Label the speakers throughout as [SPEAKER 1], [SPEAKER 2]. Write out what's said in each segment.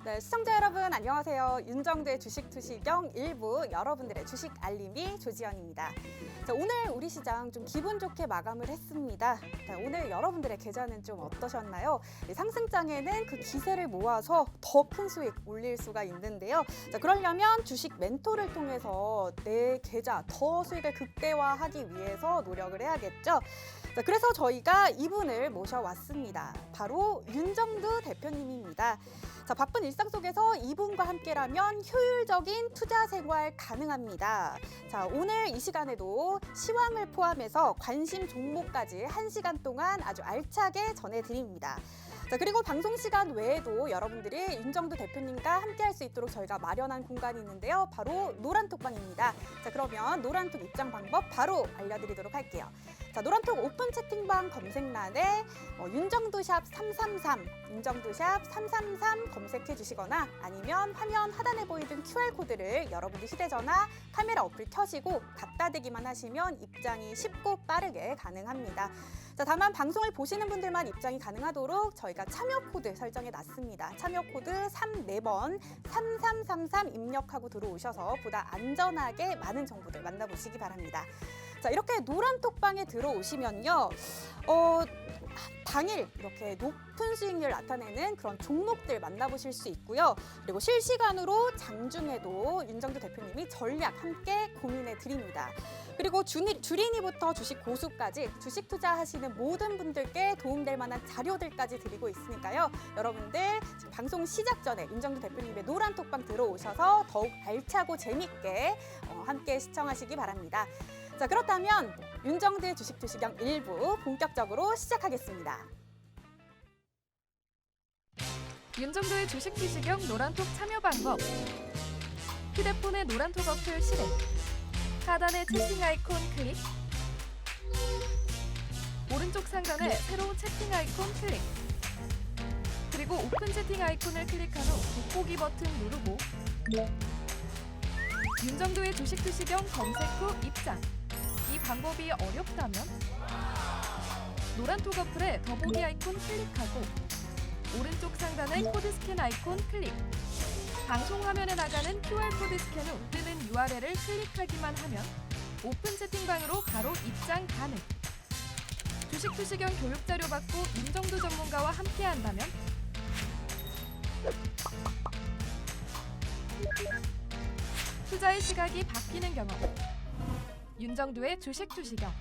[SPEAKER 1] 네, 시청자 여러분 안녕하세요. 윤정두의 주식 투시경 1부 여러분들의 주식 알림이 조지연입니다. 자, 오늘 우리 시장 좀 기분 좋게 마감을 했습니다. 자, 오늘 여러분들의 계좌는 좀 어떠셨나요? 상승장에는 그 기세를 모아서 더 큰 수익 올릴 수가 있는데요. 자, 그러려면 주식 멘토를 통해서 내 계좌 더 수익을 극대화하기 위해서 노력을 해야겠죠. 자, 그래서 저희가 이분을 모셔왔습니다. 바로 윤정두 대표님입니다. 자, 바쁜 일상 속에서 이분과 함께라면 효율적인 투자 생활 가능합니다. 자, 오늘 이 시간에도 시황을 포함해서 관심 종목까지 1시간 동안 아주 알차게 전해드립니다. 자, 그리고 방송 시간 외에도 여러분들이 윤정두 대표님과 함께할 수 있도록 저희가 마련한 공간이 있는데요. 바로 노란톡방입니다. 자, 그러면 노란톡 입장 방법 바로 알려드리도록 할게요. 자, 노란톡 오픈 채팅방 검색란에 윤정두샵 333, 윤정두샵 333 검색해 주시거나 아니면 화면 하단에 보이는 QR코드를 여러분들 휴대전화 카메라 어플 켜시고 갖다 대기만 하시면 입장이 쉽고 빠르게 가능합니다. 자, 다만 방송을 보시는 분들만 입장이 가능하도록 저희가 참여 코드 설정해 놨습니다. 참여 코드 34번 3333 입력하고 들어오셔서 보다 안전하게 많은 정보들 만나보시기 바랍니다. 자, 이렇게 노란톡방에 들어오시면요. 당일 이렇게 높은 수익률 나타내는 그런 종목들 만나보실 수 있고요. 그리고 실시간으로 장중에도 윤정두 대표님이 전략 함께 고민해 드립니다. 그리고 주린이부터 주식 고수까지 주식 투자하시는 모든 분들께 도움될 만한 자료들까지 드리고 있으니까요. 여러분들 지금 방송 시작 전에 윤정두 대표님의 노란톡방 들어오셔서 더욱 알차고 재밌게 함께 시청하시기 바랍니다. 자, 그렇다면 윤정두의 주식 투시경 1부 본격적으로 시작하겠습니다.
[SPEAKER 2] 윤정두의 주식 투시경 노란톡 참여 방법. 휴대폰의 노란톡 어플 실행. 하단의 채팅 아이콘 클릭. 오른쪽 상단에 새로운 채팅 아이콘 클릭. 그리고 오픈 채팅 아이콘을 클릭한 후 돋보기 버튼 누르고 윤정두의 주식 투시경 검색 후 입장. 이 방법이 어렵다면 노란톡 어플에 더보기 아이콘 클릭하고 오른쪽 상단의 코드 스캔 아이콘 클릭. 방송 화면에 나가는 QR코드 스캔 후 뜨는 URL을 클릭하기만 하면 오픈 채팅방으로 바로 입장 가능. 주식 투시경 교육 자료 받고 윤정두 전문가와 함께 한다면 투자의 시각이 바뀌는 경험. 윤정두의 주식 투시경.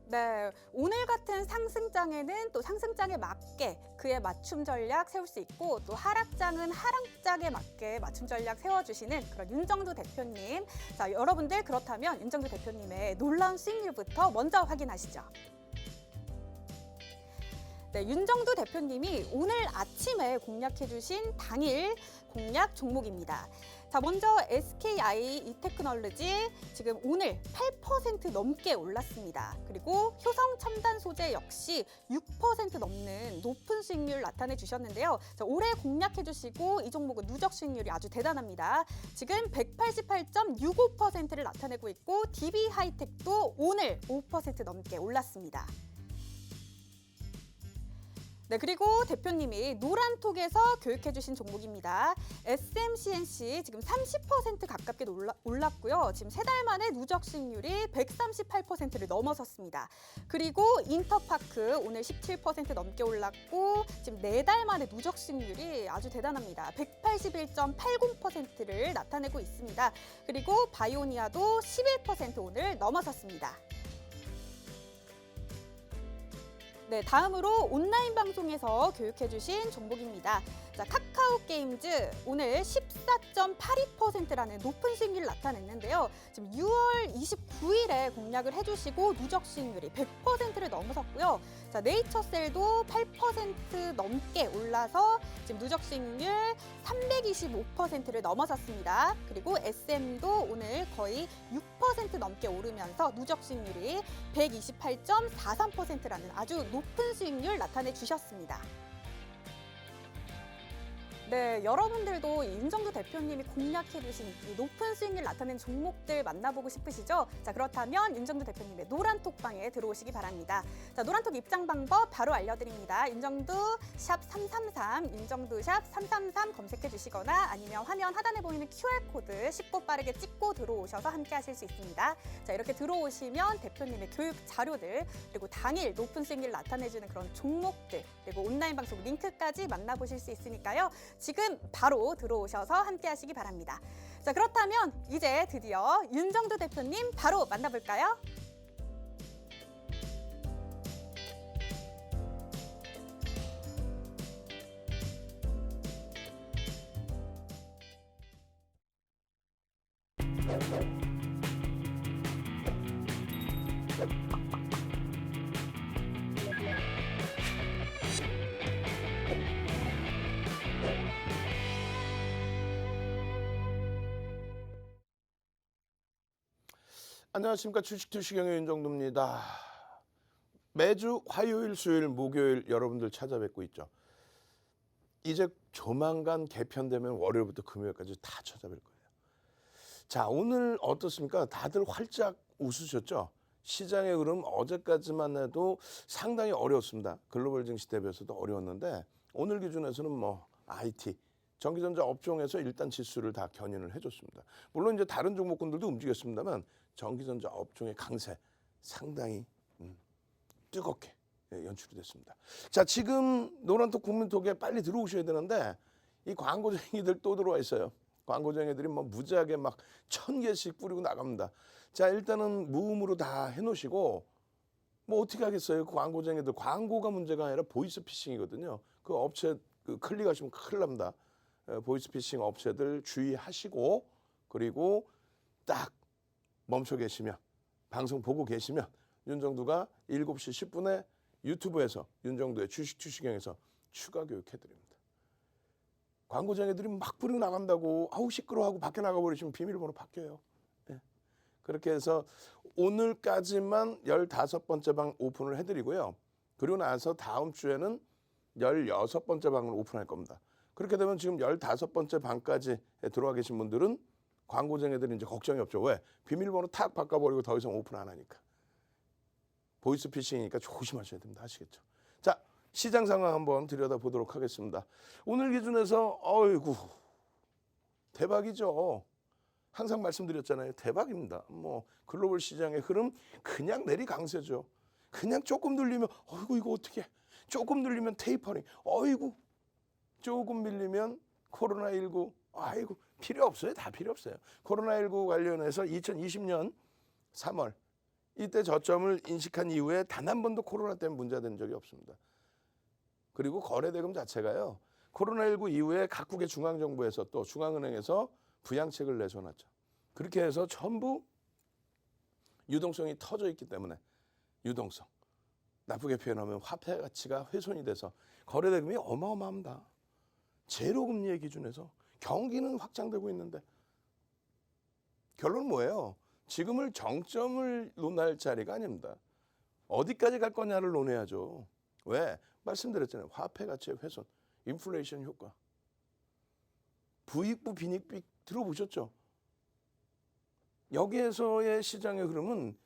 [SPEAKER 1] 네, 오늘 같은 상승장에는 또 상승장에 맞게 그의 맞춤 전략 세울 수 있고 또 하락장은 하락장에 맞게 맞춤 전략 세워주시는 그런 윤정두 대표님. 자, 여러분들 그렇다면 윤정두 대표님의 놀라운 수익률부터 먼저 확인하시죠. 네, 윤정두 대표님이 오늘 아침에 공략해주신 당일 공략 종목입니다. 자, 먼저 SKI 이테크놀로지 지금 오늘 8% 넘게 올랐습니다. 그리고 효성 첨단 소재 역시 6% 넘는 높은 수익률 나타내 주셨는데요. 자, 올해 공략해 주시고 이 종목은 누적 수익률이 아주 대단합니다. 지금 188.65%를 나타내고 있고 DB 하이텍도 오늘 5% 넘게 올랐습니다. 네, 그리고 대표님이 노란톡에서 교육해주신 종목입니다. SMCNC 지금 30% 가깝게 올랐고요. 지금 3달 만에 누적 수익률이 138%를 넘어섰습니다. 그리고 인터파크 오늘 17% 넘게 올랐고 지금 4달 만에 누적 수익률이 아주 대단합니다. 181.80%를 나타내고 있습니다. 그리고 바이오니아도 11% 오늘 넘어섰습니다. 네, 다음으로 온라인 방송에서 교육해주신 종목입니다. 자, 카카오 게임즈 오늘 14.82%라는 높은 수익률을 나타냈는데요. 지금 6월 29일에 공략을 해주시고 누적 수익률이 100%를 넘어섰고요. 자, 네이처셀도 8% 넘게 올라서 지금 누적 수익률 325%를 넘어섰습니다. 그리고 SM도 오늘 거의 6% 넘게 오르면서 누적 수익률이 128.43%라는 아주 높은 수익률 나타내 주셨습니다. 네, 여러분들도 윤정두 대표님이 공략해주신 이 높은 수익률 나타낸 종목들 만나보고 싶으시죠? 자, 그렇다면 윤정두 대표님의 노란톡방에 들어오시기 바랍니다. 자, 노란톡 입장 방법 바로 알려드립니다. 윤정두 샵 333, 윤정두 샵 333 검색해 주시거나 아니면 화면 하단에 보이는 QR코드 쉽고 빠르게 찍고 들어오셔서 함께 하실 수 있습니다. 자, 이렇게 들어오시면 대표님의 교육 자료들, 그리고 당일 높은 수익률 나타내주는 그런 종목들, 그리고 온라인 방송 링크까지 만나보실 수 있으니까요. 지금 바로 들어오셔서 함께 하시기 바랍니다. 자, 그렇다면 이제 드디어 윤정두 대표님 바로 만나볼까요?
[SPEAKER 3] 안녕하십니까. 주식투시경의 윤정두입니다. 매주 화요일, 수요일, 목요일 여러분들 찾아뵙고 있죠. 이제 조만간 개편되면 월요일부터 금요일까지 다 찾아뵐 거예요. 자, 오늘 어떻습니까? 다들 활짝 웃으셨죠? 시장의 흐름 어제까지만 해도 상당히 어려웠습니다. 글로벌 증시 대비해서도 어려웠는데 오늘 기준에서는 뭐 IT, 전기전자 업종에서 일단 지수를 다 견인을 해줬습니다. 물론 이제 다른 종목군들도 움직였습니다만 전기전자 업종의 강세 상당히 뜨겁게 연출이 됐습니다. 자, 지금 노란톡 국민톡에 빨리 들어오셔야 되는데 이 광고쟁이들 또 들어와 있어요. 광고쟁이들이 뭐 무지하게 막 1000개씩 뿌리고 나갑니다. 자, 일단은 무음으로 다 해놓으시고 뭐 어떻게 하겠어요. 그 광고쟁이들 광고가 문제가 아니라 보이스피싱이거든요. 그 업체 그 클릭하시면 큰일 납니다. 보이스피싱 업체들 주의하시고 그리고 딱 멈춰 계시면 방송 보고 계시면 윤정두가 7시 10분에 유튜브에서 윤정두의 주식투시경에서 추가 교육해드립니다. 광고쟁이들이 막 뿌리고 나간다고 아우 시끄러워하고 밖에 나가버리시면 비밀번호 바뀌어요. 네. 그렇게 해서 오늘까지만 15번째 방 오픈을 해드리고요. 그리고 나서 다음 주에는 16번째 방을 오픈할 겁니다. 그렇게 되면 지금 15번째 방까지 들어와 계신 분들은 광고쟁이들은 이제 걱정이 없죠. 왜? 비밀번호 탁 바꿔버리고 더 이상 오픈 안 하니까. 보이스피싱이니까 조심하셔야 됩니다. 아시겠죠? 자, 시장 상황 한번 들여다보도록 하겠습니다. 오늘 기준에서 어이구 대박이죠. 항상 말씀드렸잖아요. 대박입니다. 뭐 글로벌 시장의 흐름 그냥 내리 강세죠. 그냥 조금 눌리면 어이구 이거 어떻게? 조금 눌리면 테이퍼링. 어이구 조금 밀리면 코로나19. 아이고 필요 없어요. 다 필요 없어요. 코로나19 관련해서 2020년 3월 이때 저점을 인식한 이후에 단 한 번도 코로나 때문에 문제된 적이 없습니다. 그리고 거래대금 자체가요. 코로나19 이후에 각국의 중앙정부에서 또 중앙은행에서 부양책을 내서놨죠. 그렇게 해서 전부 유동성이 터져 있기 때문에 유동성. 나쁘게 표현하면 화폐 가치가 훼손이 돼서 거래대금이 어마어마합니다. 제로금리의 기준에서 경기는 확장되고 있는데 결론은 뭐예요? 지금을 정점을 논할 자리가 아닙니다. 어디까지 갈 거냐를 논해야죠. 왜? 말씀드렸잖아요. 화폐 가치의 훼손, 인플레이션 효과. 부익부 빈익빈 들어보셨죠? 여기에서의 시장의 흐름은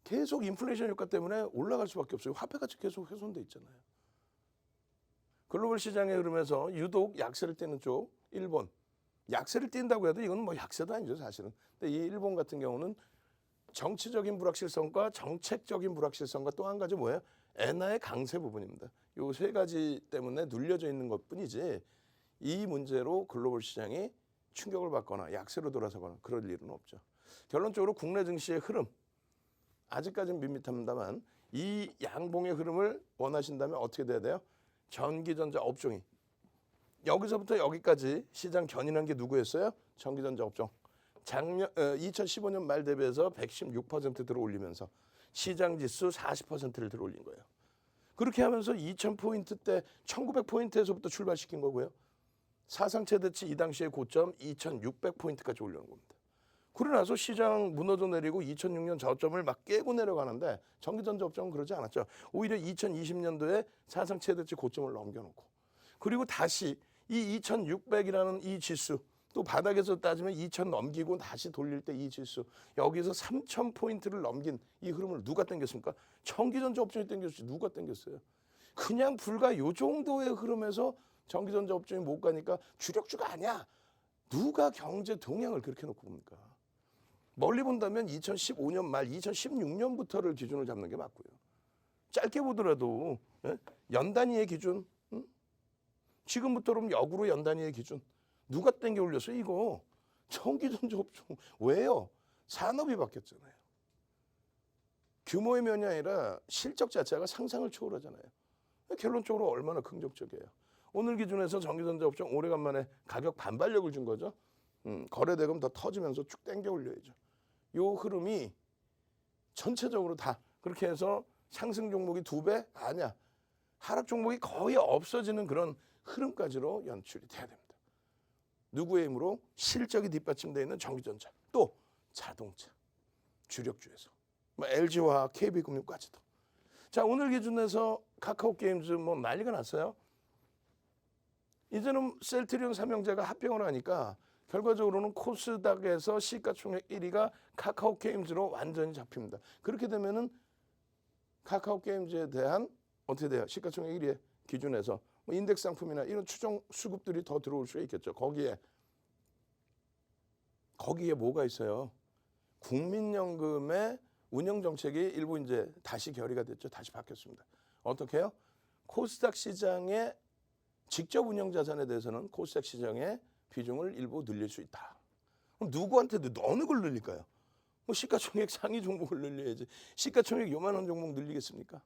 [SPEAKER 3] 계속 인플레이션 효과 때문에 올라갈 수밖에 없어요. 화폐 가치 계속 훼손돼 있잖아요. 글로벌 시장의 흐름에서 유독 약세를 띠는 쪽 일본. 약세를 띈다고 해도 이건 뭐 약세도 아니죠, 사실은. 근데 이 일본 같은 경우는 정치적인 불확실성과 정책적인 불확실성과 또 한 가지 뭐예요? 엔화의 강세 부분입니다. 이 세 가지 때문에 눌려져 있는 것뿐이지 이 문제로 글로벌 시장이 충격을 받거나 약세로 돌아서거나 그럴 일은 없죠. 결론적으로 국내 증시의 흐름 아직까지는 밋밋합니다만 이 양봉의 흐름을 원하신다면 어떻게 돼야 돼요? 전기전자 업종이 여기서부터 여기까지 시장 견인한 게 누구였어요? 전기전자 업종. 작년 2015년 말 대비해서 116% 들어올리면서 시장 지수 40%를 들어올린 거예요. 그렇게 하면서 2000포인트대 1900포인트에서부터 출발시킨 거고요. 사상 최대치 이 당시의 고점 2600포인트까지 올려놓은 겁니다. 그러고 나서 시장 무너져 내리고 2006년 저점을 막 깨고 내려가는데 전기전자 업종은 그러지 않았죠. 오히려 2020년도에 사상 최대치 고점을 넘겨놓고 그리고 다시 이 2600이라는 이 지수, 또 바닥에서 따지면 2000 넘기고 다시 돌릴 때 이 지수, 여기서 3000포인트를 넘긴 이 흐름을 누가 당겼습니까? 전기전자 업종이 당겼지. 누가 당겼어요? 그냥 불과 요 정도의 흐름에서 전기전자 업종이 못 가니까 주력주가 아니야. 누가 경제 동향을 그렇게 놓고 봅니까? 멀리 본다면 2015년 말 2016년부터를 기준으로 잡는 게 맞고요. 짧게 보더라도 연 단위의 기준, 지금부터 그럼 역으로 연 단위의 기준, 누가 땡겨 올렸어요? 이거 전기전자 업종. 왜요? 산업이 바뀌었잖아요. 규모의 면이 아니라 실적 자체가 상상을 초월하잖아요. 결론적으로 얼마나 긍정적이에요. 오늘 기준에서 전기전자 업종 오래간만에 가격 반발력을 준 거죠. 거래대금 더 터지면서 쭉 땡겨 올려야죠. 요 흐름이 전체적으로 다 그렇게 해서 상승 종목이 2배? 아니야. 하락 종목이 거의 없어지는 그런 흐름까지로 연출이 돼야 됩니다. 누구의 힘으로? 실적이 뒷받침되어 있는 전기전자, 또 자동차, 주력주에서 뭐 LG화학, KB금융까지도. 자, 오늘 기준에서 카카오게임즈 뭐 난리가 났어요. 이제는 셀트리온 삼형제가 합병을 하니까 결과적으로는 코스닥에서 시가총액 1위가 카카오게임즈로 완전히 잡힙니다. 그렇게 되면은 카카오게임즈에 대한 어떻게 돼요? 시가총액 1위의 기준에서 뭐 인덱스 상품이나 이런 추정 수급들이 더 들어올 수 있겠죠. 거기에 뭐가 있어요? 국민연금의 운영 정책이 일부 이제 다시 결의가 됐죠. 다시 바뀌었습니다. 어떻게 해요? 코스닥 시장의 직접 운영 자산에 대해서는 코스닥 시장의 비중을 일부 늘릴 수 있다. 그럼 누구한테도 어느 걸 늘릴까요? 뭐 시가총액 상위 종목을 늘려야지. 시가총액 요만한 종목 늘리겠습니까?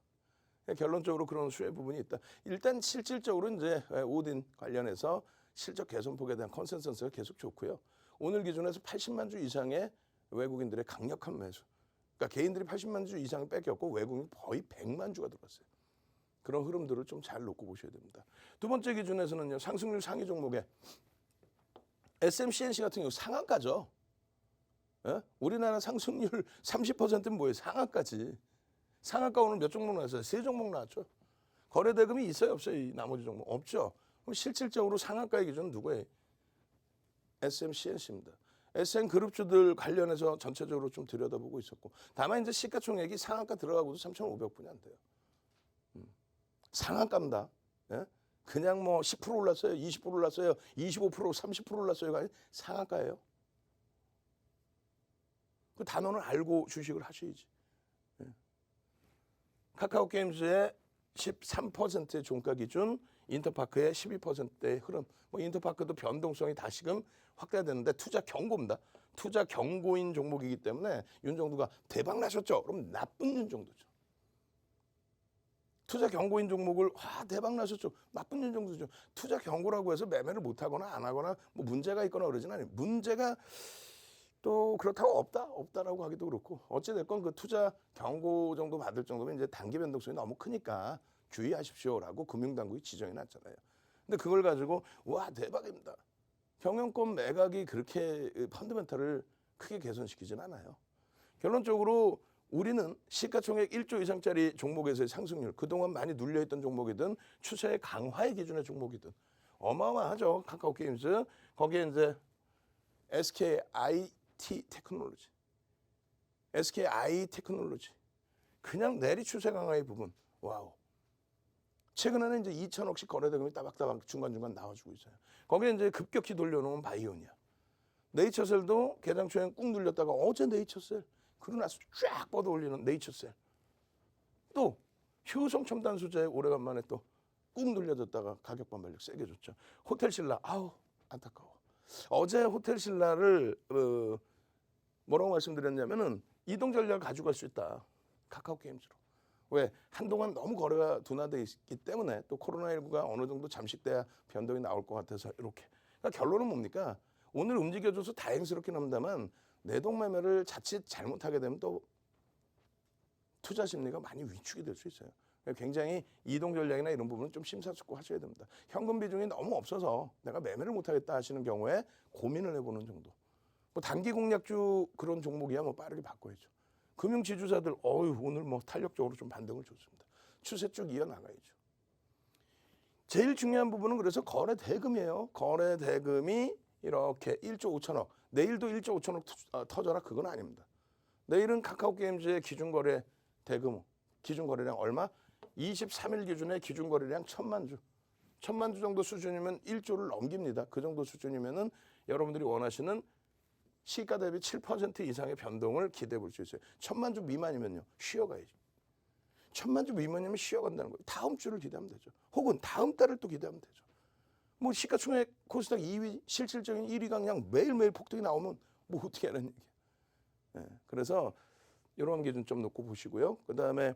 [SPEAKER 3] 결론적으로 그런 수혜 부분이 있다. 일단 실질적으로 이제 오딘 관련해서 실적 개선폭에 대한 컨센서스가 계속 좋고요. 오늘 기준에서 80만 주 이상의 외국인들의 강력한 매수. 그러니까 개인들이 80만 주 이상을 뺏겼고 외국인이 거의 100만 주가 들어왔어요. 그런 흐름들을 좀 잘 놓고 보셔야 됩니다. 두 번째 기준에서는요. 상승률 상위 종목에 SMCNC 같은 경우 상한가죠. 예? 우리나라 상승률 30%는 뭐예요? 상한가지. 상한가 오늘 몇 종목 나왔어요? 3종목 나왔죠. 거래대금이 있어요? 없어요? 이 나머지 종목? 없죠. 그럼 실질적으로 상한가의 기준은 누구예요? SMCNC입니다. SN그룹주들 관련해서 전체적으로 좀 들여다보고 있었고, 다만 이제 시가총액이 상한가 들어가고도 3,500분이 안 돼요. 상한가입니다. 예? 그냥 뭐 10% 올랐어요, 20% 올랐어요, 25%, 30% 올랐어요가 아니라 상한가예요. 그 단어는 알고 주식을 하셔야지. 예. 카카오게임즈의 13%의 종가 기준, 인터파크의 12%의 흐름. 뭐 인터파크도 변동성이 다시금 확대되는데 투자 경고입니다. 투자 경고인 종목이기 때문에 윤정두가 대박 나셨죠? 그럼 나쁜 윤정두죠. 투자 경고인 종목을 대박 나셨죠? 나쁜 윤정두죠. 투자 경고라고 해서 매매를 못하거나 안 하거나 뭐 문제가 있거나 그러진 않아요. 문제가 또 그렇다고 없다라고 하기도 그렇고 어찌됐건 그 투자 경고 정도 받을 정도면 이제 단기 변동성이 너무 크니까 주의하십시오라고 금융당국이 지정해 놨잖아요. 근데 그걸 가지고 와 대박입니다. 경영권 매각이 그렇게 펀더멘탈을 크게 개선시키진 않아요. 결론적으로 우리는 시가총액 1조 이상짜리 종목에서의 상승률, 그동안 많이 눌려있던 종목이든 추세의 강화의 기준의 종목이든 어마어마하죠. 카카오게임즈, 거기에 이제 SKIT 테크놀로지, SKI 테크놀로지, 그냥 내리 추세 강화의 부분, 와우. 최근에는 이제 2천억씩 거래대금이 따박따박 중간중간 나와주고 있어요. 거기에 이제 급격히 돌려놓은 바이오니아. 네이처셀도 개장 초엔 꾹 눌렸다가 어제 네이처셀, 그러고 나서 쫙 뻗어 올리는 네이처셀. 또 효성 첨단 소재 오래간만에 또 꾹 눌려졌다가 가격 반발력 세게 줬죠. 호텔신라, 아우 안타까워. 어제 호텔신라를 뭐라고 말씀드렸냐면은 이동 전략을 가져갈 수 있다. 카카오게임즈로. 왜? 한동안 너무 거래가 둔화되어 있기 때문에 또 코로나19가 어느 정도 잠식돼야 변동이 나올 것 같아서 이렇게. 그러니까 결론은 뭡니까? 오늘 움직여줘서 다행스럽긴 합니다만 내동 매매를 자칫 잘못하게 되면 또 투자 심리가 많이 위축이 될 수 있어요. 굉장히 이동 전략이나 이런 부분은 좀 심사숙고하셔야 됩니다. 현금 비중이 너무 없어서 내가 매매를 못하겠다 하시는 경우에 고민을 해보는 정도. 뭐 단기 공략주 그런 종목이야 뭐 빠르게 바꿔야죠. 금융 지주사들 오늘 뭐 탄력적으로 좀 반등을 줬습니다. 추세 쭉 이어나가야죠. 제일 중요한 부분은 그래서 거래 대금이에요. 거래 대금이 이렇게 1조 5천억. 내일도 1조 5천억 터져라 그건 아닙니다. 내일은 카카오게임즈의 기준거래 대금, 기준거래량 얼마? 23일 기준의 기준거래량 1,000만 주. 1,000만 주 정도 수준이면 1조를 넘깁니다. 그 정도 수준이면은 여러분들이 원하시는 시가 대비 7% 이상의 변동을 기대해 볼 수 있어요. 1,000만 주 미만이면요. 쉬어가야지. 1,000만 주 미만이면 쉬어간다는 거예요. 다음 주를 기대하면 되죠. 혹은 다음 달을 또 기대하면 되죠. 뭐 시가총액 코스닥 2위, 실질적인 1위가 그냥 매일매일 폭등이 나오면 뭐 어떻게 하는 얘기예요. 네, 그래서 이런 기준 좀 놓고 보시고요. 그다음에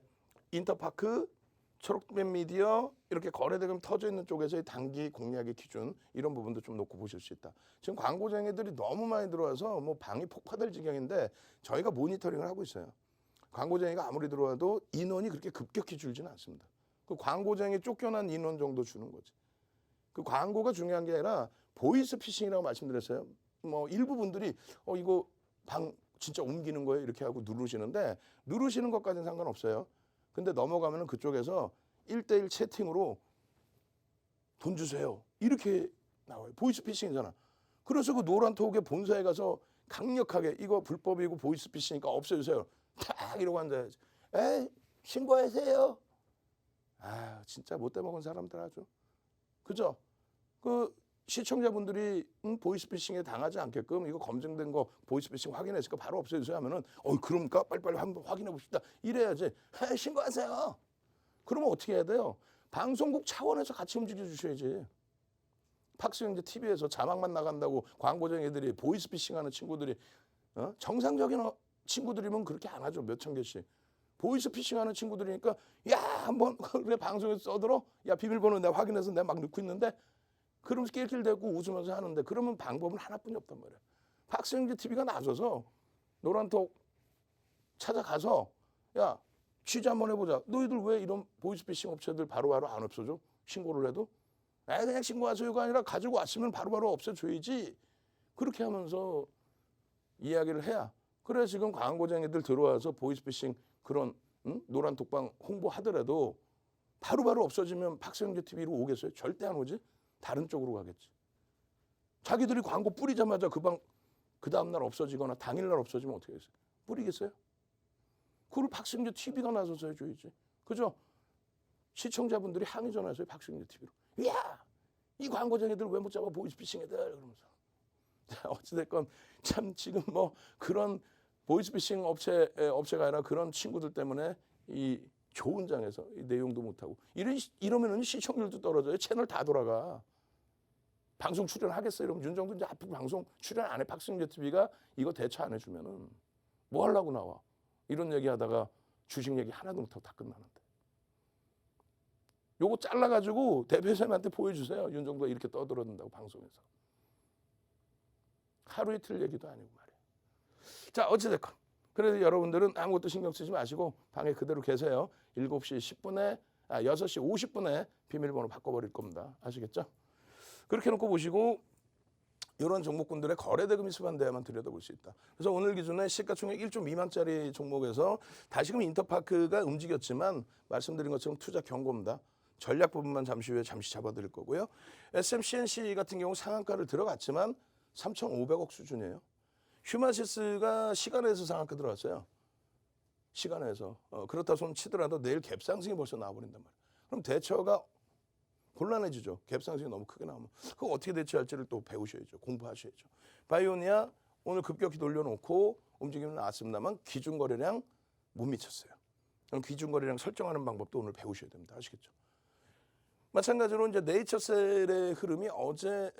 [SPEAKER 3] 인터파크, 초록빛 미디어 이렇게 거래대금 터져 있는 쪽에서의 단기 공략의 기준 이런 부분도 좀 놓고 보실 수 있다. 지금 광고쟁이들이 너무 많이 들어와서 뭐 방이 폭파될 지경인데 저희가 모니터링을 하고 있어요. 광고쟁이가 아무리 들어와도 인원이 그렇게 급격히 줄지는 않습니다. 그 광고쟁이 쫓겨난 인원 정도 주는 거지. 그 광고가 중요한 게 아니라 보이스 피싱이라고 말씀드렸어요. 뭐 일부 분들이 이거 방 진짜 옮기는 거예요 이렇게 하고 누르시는데 누르시는 것까지는 상관없어요. 근데 넘어가면은 그쪽에서 1대1 채팅으로 돈 주세요 이렇게 나와요. 보이스 피싱이잖아. 그래서 그 노란톡의 본사에 가서 강력하게 이거 불법이고 보이스 피싱이니까 없애주세요. 탁 이러고 앉아야지. 에이 신고하세요. 아 진짜 못돼 먹은 사람들 아주. 그죠? 그 시청자분들이 보이스피싱에 당하지 않게끔 이거 검증된 거 보이스피싱 확인했으니까 바로 없애주세요 하면은 그러니까 빨리빨리 한번 확인해 봅시다. 이래야지. 신고하세요. 그러면 어떻게 해야 돼요? 방송국 차원에서 같이 움직여 주셔야지. 팍스형제 TV에서 자막만 나간다고 광고쟁이들이 보이스피싱하는 친구들이 정상적인 친구들이면 그렇게 안 하죠. 몇천 개씩. 보이스피싱하는 친구들이니까 야 한번 그래 방송에서 써들어 야 비밀번호 내가 확인해서 내가 막 넣고 있는데 그러면서 낄낄대고 웃으면서 하는데 그러면 방법은 하나뿐이 없단 말이야. 박스형제 TV가 나서서 노란톡 찾아가서 야 취재 한번 해보자. 너희들 왜 이런 보이스피싱 업체들 바로바로 안 없어져? 신고를 해도? 그냥 신고하세요가 아니라 가지고 왔으면 바로바로 없애줘야지. 그렇게 하면서 이야기를 해야. 그래 지금 광고쟁이들 들어와서 보이스피싱 그런 노란 독방 홍보하더라도 바로바로 없어지면 박스형제 TV로 오겠어요? 절대 안 오지. 다른 쪽으로 가겠지. 자기들이 광고 뿌리자마자 그 다음날 없어지거나 당일날 없어지면 어떻게 하겠어요? 뿌리겠어요? 그걸 박스형제 TV가 나서서 해줘야지. 그죠? 시청자분들이 항의 전화했어요. 박스형제 TV로. 야! 이 광고쟁이들 왜 못 잡아 보이스피싱 애들 그러면서. 어찌됐건 참 지금 뭐 그런 보이스피싱 업체가 아니라 그런 친구들 때문에 이 좋은 장에서 이 내용도 못하고 이러면은 시청률도 떨어져요. 채널 다 돌아가. 방송 출연하겠어요? 이러면 윤정도 이제 앞으로 방송 출연 안 해. 박승재 TV가 이거 대처 안 해주면은 뭐 하려고 나와. 이런 얘기하다가 주식 얘기 하나도 못하고 다 끝나는데. 요거 잘라가지고 대표님한테 보여주세요. 윤정도가 이렇게 떠들어댄다고 방송에서. 하루 이틀 얘기도 아니고 말이에요. 자 어찌됐건 그래서 여러분들은 아무것도 신경 쓰지 마시고 방에 그대로 계세요. 7시 10분에 6시 50분에 비밀번호 바꿔버릴 겁니다. 아시겠죠? 그렇게 놓고 보시고 이런 종목군들의 거래대금이 수반돼야만 들여다볼 수 있다. 그래서 오늘 기준에 시가총액 1조 미만짜리 종목에서 다시금 인터파크가 움직였지만 말씀드린 것처럼 투자 경고입니다. 전략 부분만 잠시 후에 잡아드릴 거고요. SMCNC 같은 경우 상한가를 들어갔지만 3,500억 수준이에요. 휴마시스가 시간에서 상한가 들어갔어요. 시간에서. 그렇다 손 치더라도 내일 갭상승이 벌써 나와버린단 말이에요. 그럼 대처가 곤란해지죠. 갭상승이 너무 크게 나오면. 그거 어떻게 대처할지를 또 배우셔야죠. 공부하셔야죠. 바이오니아 오늘 급격히 돌려놓고 움직임은 나왔습니다만 기준거래량 못 미쳤어요. 그럼 기준거래량 설정하는 방법도 오늘 배우셔야 됩니다. 아시겠죠? 마찬가지로 이제 네이처셀의 흐름이 어제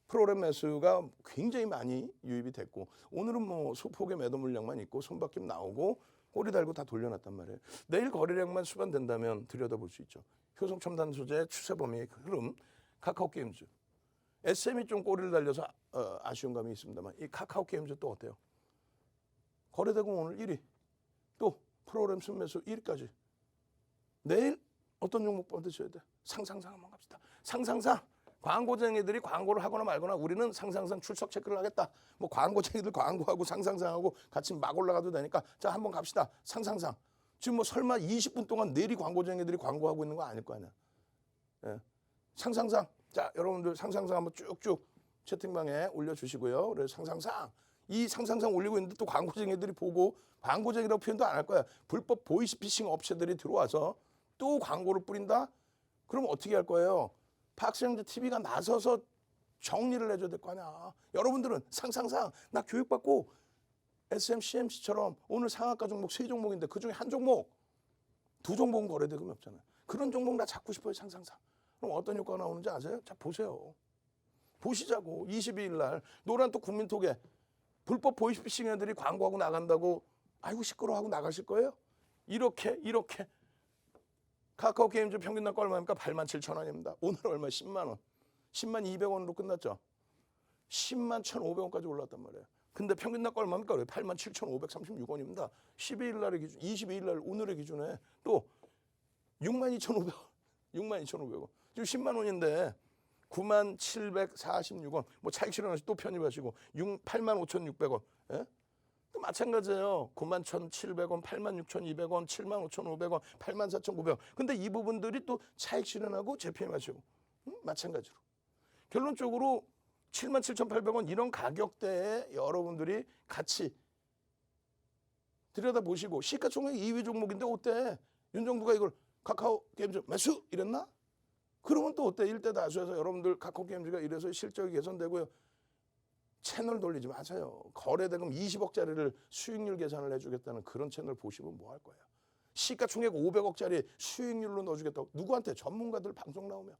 [SPEAKER 3] 프로그램 매수가 굉장히 많이 유입이 됐고 오늘은 뭐 소폭의 매도 물량만 있고 손바뀜 나오고 꼬리 달고 다 돌려놨단 말이에요. 내일 거래량만 수반된다면 들여다볼 수 있죠. 효성 첨단 소재 추세 범위의 흐름, 카카오 게임즈, SM이 좀 꼬리를 달려서 아쉬운 감이 있습니다만 이 카카오 게임즈 또 어때요? 거래대금 오늘 1위, 또 프로그램 순매수 1위까지. 내일 어떤 종목 받으셔야 돼? 상상상 한번 갑시다. 상상상. 광고쟁이들이 광고를 하거나 말거나 우리는 상상상 출석 체크를 하겠다. 뭐 광고쟁이들 광고하고 상상상하고 같이 막 올라가도 되니까 자 한번 갑시다. 상상상. 지금 뭐 설마 20분 동안 내리 광고쟁이들이 광고하고 있는 거 아닐 거 아니야. 예. 상상상. 자, 여러분들 상상상 한번 쭉쭉 채팅방에 올려주시고요. 그래서 상상상. 이 상상상 올리고 있는데 또 광고쟁이들이 보고 광고쟁이라고 표현도 안 할 거야. 불법 보이스피싱 업체들이 들어와서 또 광고를 뿌린다? 그럼 어떻게 할 거예요? 박스형제 TV가 나서서 정리를 해줘야 될 거 아니야. 여러분들은 상상상 나 교육받고 SM, CMC처럼 오늘 상한가 종목 3종목인데 그중에 한 종목, 2종목은 거래대금이 없잖아요. 그런 종목 나 잡고 싶어요. 상상상. 그럼 어떤 효과가 나오는지 아세요? 자, 보세요. 보시자고. 22일 날 노란톡 국민톡에 불법 보이스피싱 애들이 광고하고 나간다고 아이고 시끄러워하고 나가실 거예요? 이렇게 카카오 게임즈 평균 단가 얼마입니까? 87,000원입니다. 오늘 얼마? 10만 원. 10만 200원으로 끝났죠. 10만 1,500원까지 올랐단 말이에요. 근데 평균 단가 얼마입니까? 87,536원입니다. 12일 날의 기준, 22일 날 오늘의 기준에 또 62,500원. 62,500원. 지금 10만 원인데 97,46원. 뭐 차익 실현하시 또 편입하시고 85,600원. 예? 또 마찬가지예요. 91,700원, 86,200원, 75,500원, 84,900원. 근데 이 부분들이 또 차익 실현하고 재편입하시고 마찬가지로. 결론적으로 77,800원 이런 가격대에 여러분들이 같이 들여다보시고 시가총액 2위 종목인데 어때? 윤정부가 이걸 카카오 게임즈 매수 이랬나? 그러면 또 어때? 1대 다수에서 여러분들 카카오 게임즈가 이래서 실적이 개선되고요. 채널 돌리지 마세요. 거래대금 20억짜리를 수익률 계산을 해주겠다는 그런 채널 보시면 뭐 할 거예요? 시가총액 500억짜리 수익률로 넣어주겠다고. 누구한테? 전문가들 방송 나오면.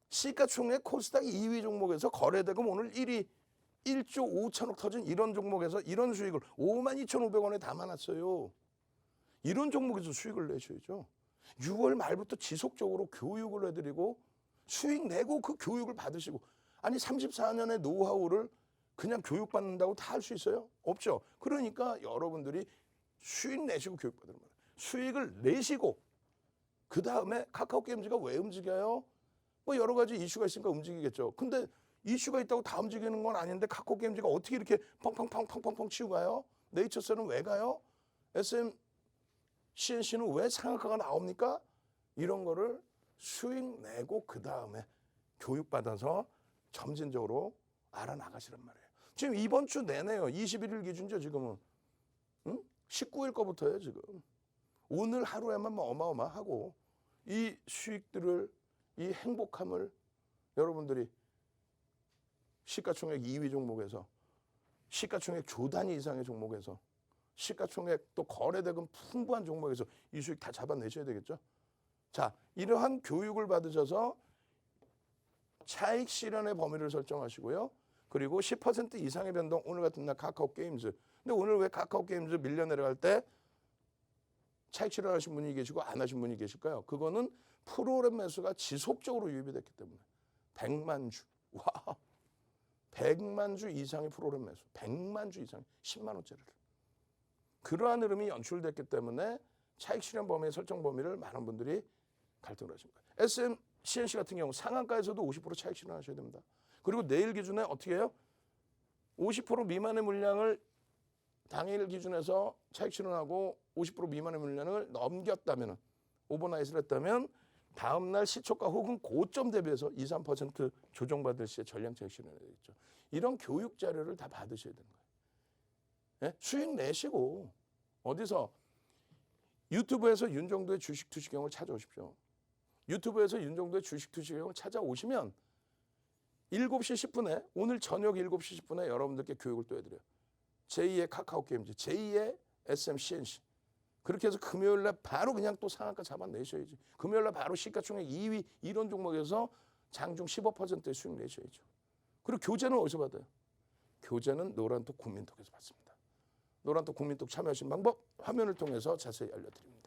[SPEAKER 3] 시가총액 코스닥 2위 종목에서 거래대금 오늘 1위 1조 5천억 터진 이런 종목에서 이런 수익을 52,500원에 담아놨어요. 이런 종목에서 수익을 내셔야죠. 6월 말부터 지속적으로 교육을 해드리고 수익 내고 그 교육을 받으시고 아니 34년의 노하우를 그냥 교육받는다고 다 할 수 있어요? 없죠. 그러니까 여러분들이 수익 내시고 교육받는 거예요. 수익을 내시고 그 다음에 카카오 게임즈가 왜 움직여요? 뭐 여러 가지 이슈가 있으니까 움직이겠죠. 근데 이슈가 있다고 다 움직이는 건 아닌데 카카오 게임즈가 어떻게 이렇게 펑펑펑 치고 가요? 네이처셀은 왜 가요? SM, CNC는 왜 상한가가 나옵니까? 이런 거를 수익 내고 그 다음에 교육받아서 점진적으로 알아나가시란 말이에요. 지금 이번 주 내내요. 21일 기준이죠 지금은. 응? 19일 거부터예요 지금. 오늘 하루에만 뭐 어마어마하고 이 수익들을 이 행복함을 여러분들이 시가총액 2위 종목에서 시가총액 조 단위 이상의 종목에서 시가총액 또 거래대금 풍부한 종목에서 이 수익 다 잡아내셔야 되겠죠. 자, 이러한 교육을 받으셔서 차익 실현의 범위를 설정하시고요. 그리고 10% 이상의 변동 오늘 같은 날 카카오 게임즈. 근데 오늘 왜 카카오 게임즈 밀려 내려갈 때 차익 실현하신 분이 계시고 안 하신 분이 계실까요? 그거는 프로그램 매수가 지속적으로 유입이 됐기 때문에 100만 주. 와. 100만 주 이상의 프로그램 매수. 100만 주 이상 10만 원짜리를. 그러한 흐름이 연출됐기 때문에 차익 실현 범위의 설정 범위를 많은 분들이 갈등을 하신 거예요. SM, CNC 같은 경우 상한가에서도 50% 차익 실현하셔야 됩니다. 그리고 내일 기준에 어떻게 해요? 50% 미만의 물량을 당일 기준에서 차익 실현하고 50% 미만의 물량을 넘겼다면 오버나잇을 했다면 다음날 시초가 혹은 고점 대비해서 2, 3% 조정받을 시에 전량 차익 실현해야 되겠죠. 이런 교육 자료를 다 받으셔야 되는 거예요. 네? 수익 내시고 어디서 유튜브에서 윤정도의 주식 투시경을 찾아오십시오. 유튜브에서 윤정도의 주식 투시경을 찾아오시면 7시 10분에 오늘 저녁 7시 10분에 여러분들께 교육을 또 해드려요. 제2의 카카오 게임즈, 제2의 SM, CNC. 그렇게 해서 금요일날 바로 그냥 또 상한가 잡아내셔야지. 금요일날 바로 시가총액 2위 이런 종목에서 장중 15%의 수익 내셔야죠. 그리고 교재는 어디서 받아요? 교재는 노란톡 국민톡에서 받습니다. 노란톡 국민톡 참여하신 방법 화면을 통해서 자세히 알려드립니다.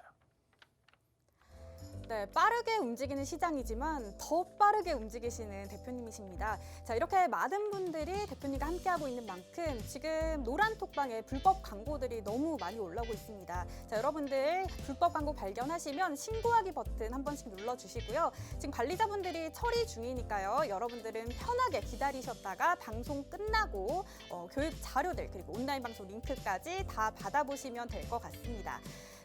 [SPEAKER 1] 네, 빠르게 움직이는 시장이지만 더 빠르게 움직이시는 대표님이십니다. 자, 이렇게 많은 분들이 대표님과 함께하고 있는 만큼 지금 노란톡방에 불법 광고들이 너무 많이 올라오고 있습니다. 자, 여러분들 불법 광고 발견하시면 신고하기 버튼 한 번씩 눌러주시고요. 지금 관리자분들이 처리 중이니까요. 여러분들은 편하게 기다리셨다가 방송 끝나고 교육 자료들 그리고 온라인 방송 링크까지 다 받아보시면 될 것 같습니다.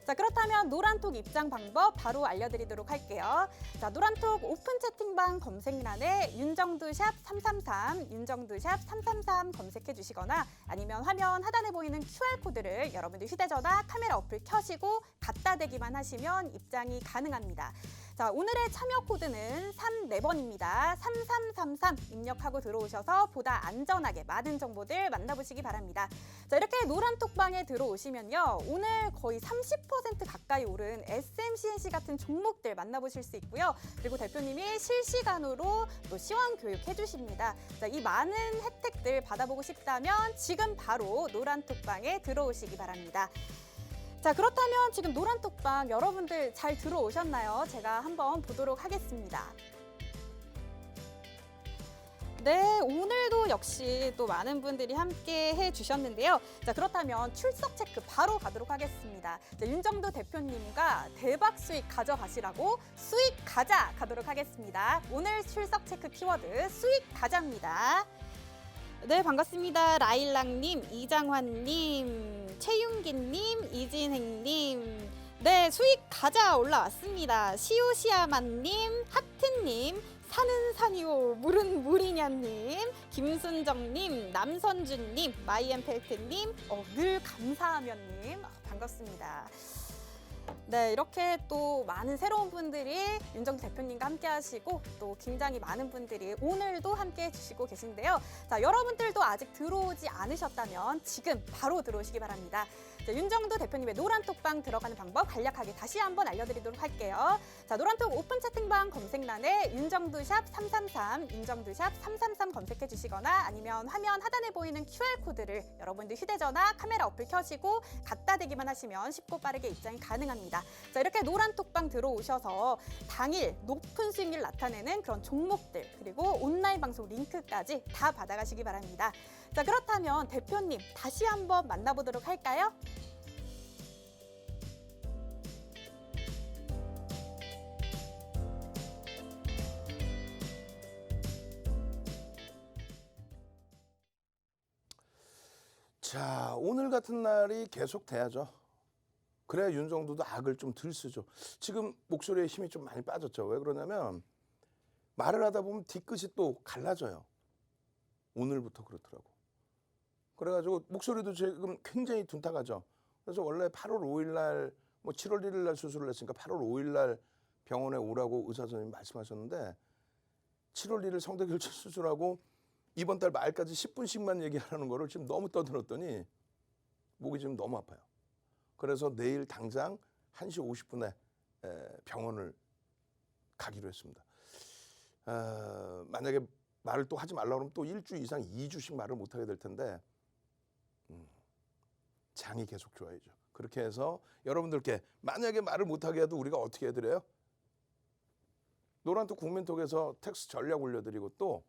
[SPEAKER 1] 자, 그렇다면 노란톡 입장 방법 바로 알려드리도록 할게요. 자, 노란톡 오픈 채팅방 검색란에 윤정두샵 333, 윤정두샵 333 검색해 주시거나 아니면 화면 하단에 보이는 QR코드를 여러분들 휴대전화 카메라 어플 켜시고 갖다 대기만 하시면 입장이 가능합니다. 자, 오늘의 참여 코드는 34번입니다. 3333 입력하고 들어오셔서 보다 안전하게 많은 정보들 만나보시기 바랍니다. 자, 이렇게 노란톡방에 들어오시면요. 오늘 거의 30% 가까이 오른 SMCNC 같은 종목들 만나보실 수 있고요. 그리고 대표님이 실시간으로 또 시황 교육 해주십니다. 자, 이 많은 혜택들 받아보고 싶다면 지금 바로 노란톡방에 들어오시기 바랍니다. 자, 그렇다면 지금 노란톡방 여러분들 잘 들어오셨나요? 제가 한번 보도록 하겠습니다. 네, 오늘도 역시 또 많은 분들이 함께 해주셨는데요. 자, 그렇다면 출석 체크 바로 가도록 하겠습니다. 자, 윤정두 대표님과 대박 수익 가져가시라고 수익 가자 가도록 하겠습니다. 오늘 출석 체크 키워드 수익 가자입니다. 네, 반갑습니다. 라일락님, 이장환님, 최윤기님, 이진행님. 네, 수익 가자 올라왔습니다. 시오시아만님, 하트님, 산은 산이요, 물은 물이냐님, 김순정님, 남선주님, 마이앤펠트님, 늘 감사하면님. 반갑습니다. 네, 이렇게 또 많은 새로운 분들이 윤정두 대표님과 함께 하시고 또 굉장히 많은 분들이 오늘도 함께 해주시고 계신데요. 자, 여러분들도 아직 들어오지 않으셨다면 지금 바로 들어오시기 바랍니다. 자, 윤정두 대표님의 노란톡방 들어가는 방법 간략하게 다시 한번 알려드리도록 할게요. 자, 노란톡 오픈 채팅방 검색란에 윤정두샵 333, 윤정두샵 333 검색해 주시거나 아니면 화면 하단에 보이는 QR코드를 여러분들 휴대전화 카메라 어플 켜시고 갖다 대기만 하시면 쉽고 빠르게 입장이 가능합니다. 자, 이렇게 노란톡방 들어오셔서 당일 높은 수익률 나타내는 그런 종목들 그리고 온라인 방송 링크까지 다 받아가시기 바랍니다. 자, 그렇다면 대표님 다시 한번 만나보도록 할까요?
[SPEAKER 3] 자, 오늘 같은 날이 계속 돼야죠. 그래야 윤정두도 악을 좀 덜 쓰죠. 지금 목소리에 힘이 좀 많이 빠졌죠. 왜 그러냐면 말을 하다 보면 뒤끝이 또 갈라져요. 오늘부터 그렇더라고. 그래가지고 목소리도 지금 굉장히 둔탁하죠. 그래서 원래 8월 5일 날, 뭐 7월 1일 날 수술을 했으니까 8월 5일 날 병원에 오라고 의사 선생님이 말씀하셨는데 7월 1일 성대결절 수술하고 이번 달 말까지 10분씩만 얘기하는 거를 지금 너무 떠들었더니 목이 지금 너무 아파요. 그래서 내일 당장 1시 50분에 병원을 가기로 했습니다. 만약에 말을 또 하지 말라 그러면 또 일주 이상 2주씩 말을 못하게 될 텐데 장이 계속 좋아야죠. 그렇게 해서 여러분들께 만약에 말을 못하게 해도 우리가 어떻게 해드려요? 노란톡 국민톡에서 텍스트 전략 올려드리고 또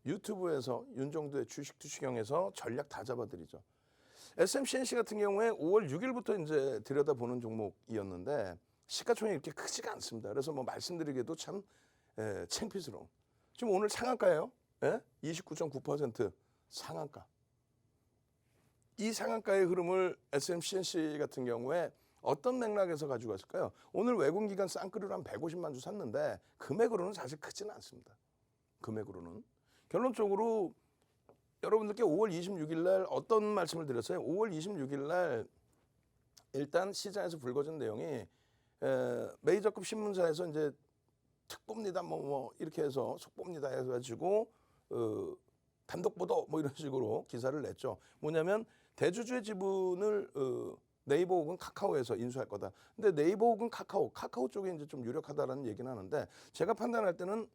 [SPEAKER 3] 유튜브에서 윤정두의 주식 투시경에서 전략 다 잡아드리죠. SMCNC 같은 경우에 5월 6일부터 이제 들여다보는 종목이었는데 시가총액이 이렇게 크지가 않습니다. 그래서 뭐 말씀드리기도 참 창피스러운. 지금 오늘 상한가예요. 29.9% 상한가. 이 상한가의 흐름을 SMCNC 같은 경우에 어떤 맥락에서 가지고 갔을까요? 오늘 외국기관 쌍끌이로 한 150만 주 샀는데 금액으로는 사실 크지는 않습니다. 금액으로는. 결론적으로 여러분들께 5월 26일 날 어떤 말씀을 드렸어요? 5월 26일 날 일단 시장에서 불거진 내용이 메이저급 신문사에서 이제 특보입니다. 뭐 이렇게 해서 속보입니다 해가지고 단독 보도 뭐 이런 식으로 기사를 냈죠. 뭐냐면 대주주의 지분을 네이버 혹은 카카오에서 인수할 거다. 근데 네이버 혹은 카카오 쪽에 이제 좀 유력하다라는 얘기는 하는데 제가 판단할 때는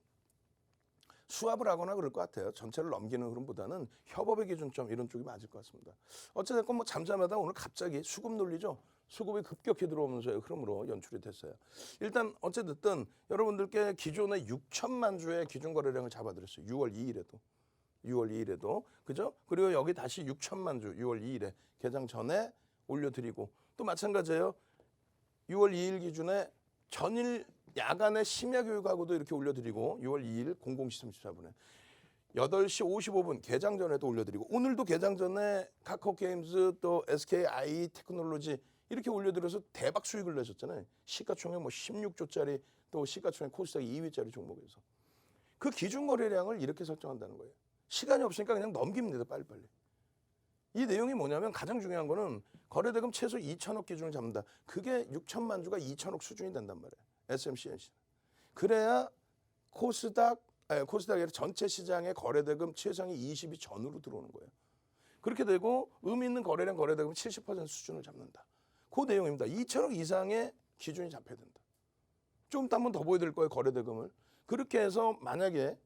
[SPEAKER 3] 수합을 하거나 그럴 것 같아요. 전체를 넘기는 흐름보다는 협업의 기준점 이런 쪽이 맞을 것 같습니다. 어쨌든 뭐 잠잠하다 오늘 갑자기 수급 논리죠. 수급이 급격히 들어오면서의 흐름으로 연출이 됐어요. 일단 어쨌든 여러분들께 기존의 6천만 주의 기준 거래량을 잡아드렸어요. 6월 2일에도 그죠? 그리고 여기 다시 6천만 주 6월 2일에 개장 전에 올려드리고 또 마찬가지예요. 6월 2일 기준에 전일 야간에 심야 교육하고도 이렇게 올려드리고 6월 2일 00시 34분에 8시 55분 개장 전에도 올려드리고 오늘도 개장 전에 카카오 게임즈 또 SKI 테크놀로지 이렇게 올려들어서 대박 수익을 내셨잖아요. 시가총액 뭐 16조짜리 또 시가총액 코스닥 2위짜리 종목에서. 그 기준 거래량을 이렇게 설정한다는 거예요. 시간이 없으니까 그냥 넘깁니다. 빨리빨리. 이 내용이 뭐냐면 가장 중요한 거는 거래대금 최소 2천억 기준을 잡는다. 그게 6천만 주가 2천억 수준이 된단 말이에요. SMCNC는. 그래야 코스닥이 아니라 전체 시장의 거래대금 최상위 20위 전으로 들어오는 거예요. 그렇게 되고 의미 있는 거래량 거래대금 70% 수준을 잡는다. 그 내용입니다. 2천억 이상의 기준이 잡혀야 된다. 좀 이따 한번 더 보여드릴 거예요. 거래대금을. 그렇게 해서 만약에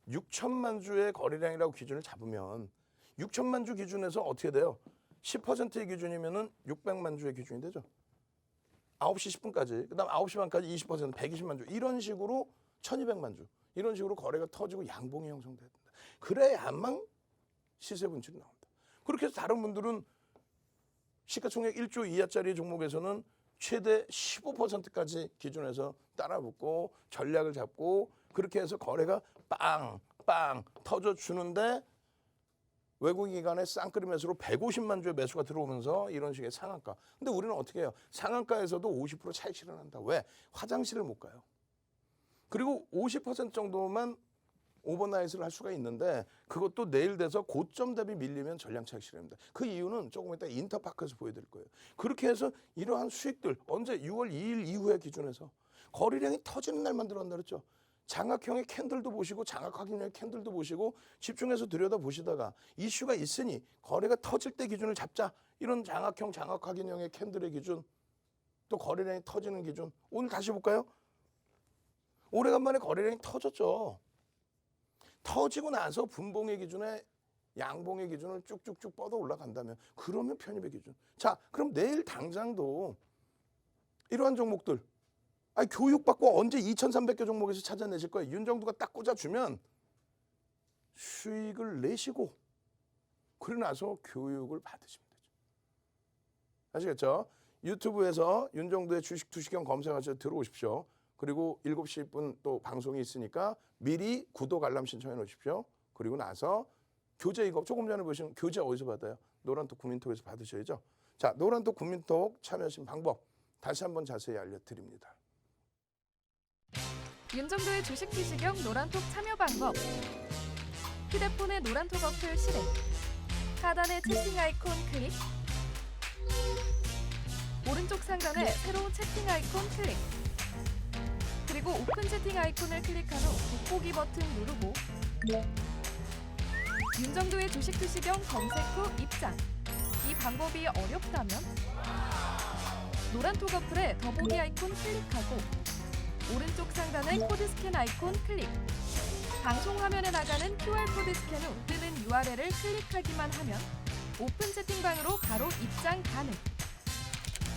[SPEAKER 3] 6천만 주의 거래량이라고 기준을 잡으면 6천만 주 기준에서 어떻게 돼요? 10%의 기준이면은 600만 주의 기준이 되죠. 9시 10분까지, 그다음 9시 반까지 20%, 120만 주. 이런 식으로 1200만 주. 이런 식으로 거래가 터지고 양봉이 형성돼야 된다. 그래야만 시세 분출이 나온다. 그렇게 해서 다른 분들은 시가총액 1조 이하짜리 종목에서는 최대 15%까지 기준에서 따라붙고 전략을 잡고 그렇게 해서 거래가 빵빵 터져주는데 외국인간의 쌍끌이 매수로 150만 주의 매수가 들어오면서 이런 식의 상한가. 근데 우리는 어떻게 해요? 상한가에서도 50% 차익 실현한다. 왜? 화장실을 못 가요. 그리고 50% 정도만 오버나잇을 할 수가 있는데 그것도 내일 돼서 고점 대비 밀리면 전량 차익 실현입니다. 그 이유는 조금 이따 인터파크에서 보여드릴 거예요. 그렇게 해서 이러한 수익들 언제 6월 2일 이후에 기준해서 거래량이 터지는 날만 들어간다 그랬죠. 장악형의 캔들도 보시고 장악 확인형의 캔들도 보시고 집중해서 들여다보시다가 이슈가 있으니 거래가 터질 때 기준을 잡자. 이런 장악형 장악 확인형의 캔들의 기준 또 거래량이 터지는 기준 오늘 다시 볼까요? 오래간만에 거래량이 터졌죠. 터지고 나서 분봉의 기준에 양봉의 기준을 쭉쭉쭉 뻗어 올라간다면 그러면 편입의 기준. 자, 그럼 내일 당장도 이러한 종목들 교육받고 언제 2,300개 종목에서 찾아내실 거예요. 윤정두가 딱 꽂아주면 수익을 내시고 그러고 나서 교육을 받으시면 되죠. 아시겠죠? 유튜브에서 윤정두의 주식 투시경 검색하셔서 들어오십시오. 그리고 7시 분 또 방송이 있으니까 미리 구독 알람 신청해 놓으십시오. 그리고 나서 교재 이거 조금 전에 보신 교재 어디서 받아요? 노란톡 국민톡에서 받으셔야죠. 자, 노란톡 국민톡 참여하신 방법 다시 한번 자세히 알려드립니다.
[SPEAKER 2] 윤정도의 주식 투시경 노란톡 참여 방법. 휴대폰의 노란톡 어플 실행. 하단의 채팅 아이콘 클릭. 오른쪽 상단에 새로운 채팅 아이콘 클릭. 그리고 오픈 채팅 아이콘을 클릭한 후 돋보기 버튼 누르고 윤정도의 주식 투시경 검색 후 입장. 이 방법이 어렵다면 노란톡 어플에 더보기 아이콘 클릭하고 오른쪽 상단의 코드 스캔 아이콘 클릭. 방송 화면에 나가는 QR코드 스캔 후 뜨는 URL을 클릭하기만 하면 오픈 채팅방으로 바로 입장 가능.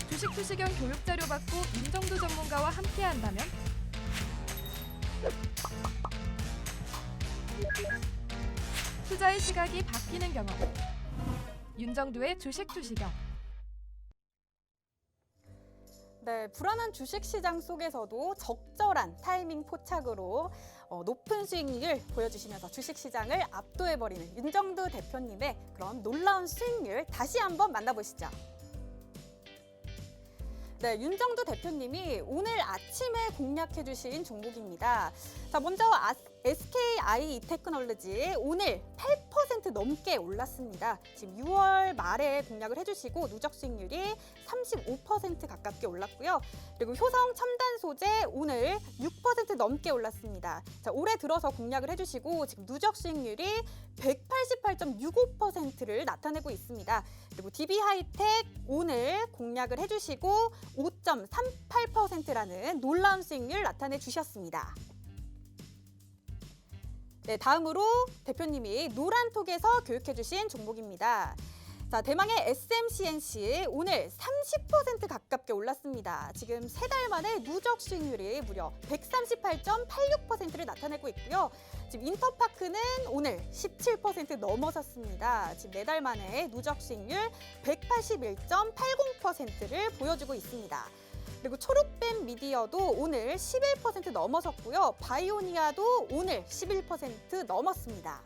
[SPEAKER 2] 주식 투시경 교육 자료 받고 윤정도 전문가와 함께 한다면 투자의 시각이 바뀌는 경험. 윤정도의 주식 투시경.
[SPEAKER 1] 네, 불안한 주식시장 속에서도 적절한 타이밍 포착으로 높은 수익률 보여주시면서 주식시장을 압도해버리는 윤정두 대표님의 그런 놀라운 수익률 다시 한번 만나보시죠. 네, 윤정두 대표님이 오늘 아침에 공략해주신 종목입니다. 자, 먼저 SKI 테크놀로지 오늘 8% 넘게 올랐습니다. 지금 6월 말에 공략을 해주시고 누적 수익률이 35% 가깝게 올랐고요. 그리고 효성 첨단 소재 오늘 6% 넘게 올랐습니다. 자, 올해 들어서 공략을 해주시고 지금 누적 수익률이 188.65%를 나타내고 있습니다. 그리고 DB 하이텍 오늘 공략을 해주시고 5.38%라는 놀라운 수익률 나타내 주셨습니다. 네, 다음으로 대표님이 노란톡에서 교육해주신 종목입니다. 자, 대망의 SMCNC 오늘 30% 가깝게 올랐습니다. 지금 3달 만에 누적 수익률이 무려 138.86%를 나타내고 있고요. 지금 인터파크는 오늘 17% 넘어섰습니다. 지금 4달 만에 누적 수익률 181.80%를 보여주고 있습니다. 그리고 초록뱀 미디어도 오늘 11% 넘어섰고요. 바이오니아도 오늘 11% 넘었습니다.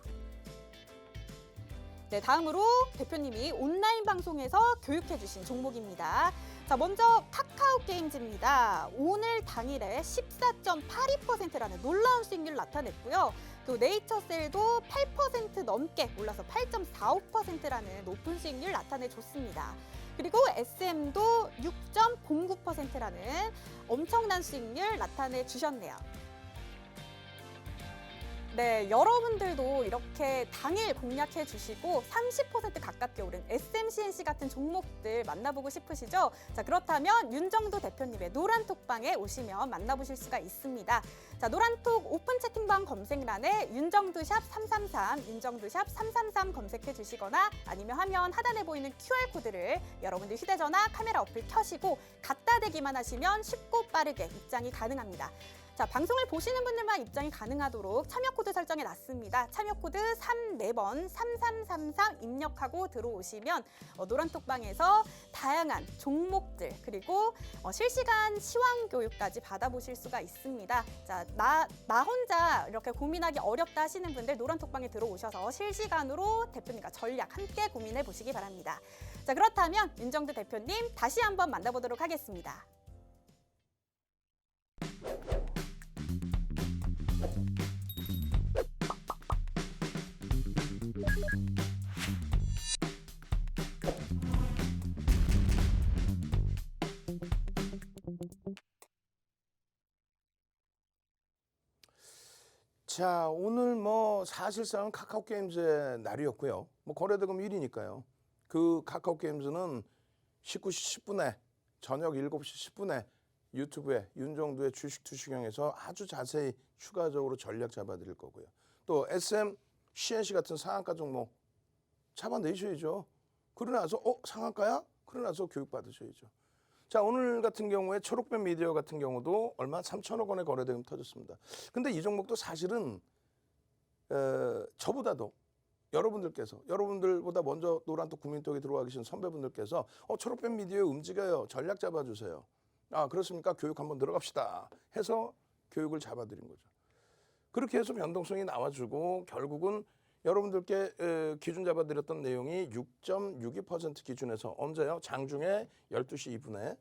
[SPEAKER 1] 네, 다음으로 대표님이 온라인 방송에서 교육해 주신 종목입니다. 자, 먼저 카카오 게임즈입니다. 오늘 당일에 14.82%라는 놀라운 수익률을 나타냈고요. 또 네이처셀도 8% 넘게 올라서 8.45%라는 높은 수익률을 나타내줬습니다. 그리고 SM도 6.09%라는 엄청난 수익률 나타내주셨네요. 네, 여러분들도 이렇게 당일 공략해 주시고 30% 가깝게 오른 SMCNC 같은 종목들 만나보고 싶으시죠? 자, 그렇다면 윤정도 대표님의 노란톡방에 오시면 만나보실 수가 있습니다. 자, 노란톡 오픈 채팅방 검색란에 윤정두샵 333, 윤정두샵 333 검색해 주시거나 아니면 화면 하단에 보이는 QR코드를 여러분들 휴대전화 카메라 어플 켜시고 갖다 대기만 하시면 쉽고 빠르게 입장이 가능합니다. 자, 방송을 보시는 분들만 입장이 가능하도록 참여 코드 설정해 놨습니다. 참여 코드 34번 3333 입력하고 들어오시면 노란톡방에서 다양한 종목들 그리고 실시간 시황 교육까지 받아보실 수가 있습니다. 자, 나 혼자 이렇게 고민하기 어렵다 하시는 분들 노란톡방에 들어오셔서 실시간으로 대표님과 전략 함께 고민해 보시기 바랍니다. 자, 그렇다면 윤정두 대표님 다시 한번 만나보도록 하겠습니다.
[SPEAKER 3] 자, 오늘 뭐 사실상 카카오 게임즈의 날이었고요. 뭐 거래대금 1위니까요. 그 카카오 게임즈는 19시 10분에 저녁 7시 10분에 유튜브에 윤정두의 주식 투시경에서 아주 자세히 추가적으로 전략 잡아드릴 거고요. 또 SM, CNC 같은 상한가 종목 잡아내셔야죠. 그러고 나서 상한가야? 그러고 나서 교육 받으셔야죠. 자, 오늘 같은 경우에 초록뱀 미디어 같은 경우도 얼마 3천억 원의 거래대금 터졌습니다. 근데 이 종목도 사실은 저보다도 여러분들보다 먼저 노란톡 국민톡에 들어와 계신 선배분들께서 초록뱀 미디어 움직여요. 전략 잡아주세요. 아, 그렇습니까? 교육 한번 들어갑시다 해서 교육을 잡아드린 거죠. 그렇게 해서 변동성이 나와주고 결국은 여러분들께 기준 잡아드렸던 내용이 6.62% 기준에서 언제요? 장중에 12시 2분에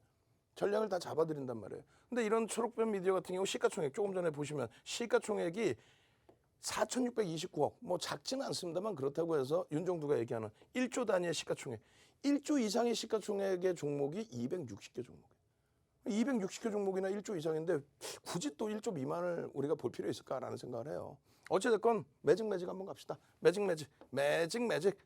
[SPEAKER 3] 전략을 다 잡아드린단 말이에요. 근데 이런 초록뱀 미디어 같은 경우 시가총액 조금 전에 보시면 시가총액이 4,629억 뭐 작지는 않습니다만 그렇다고 해서 윤정두가 얘기하는 1조 단위의 시가총액 1조 이상의 시가총액의 종목이 260개 종목이에요. 260개 종목이나 1조 이상인데 굳이 또 1조 미만을 우리가 볼 필요 있을까라는 생각을 해요. 어찌됐건 매직 한번 갑시다. 매직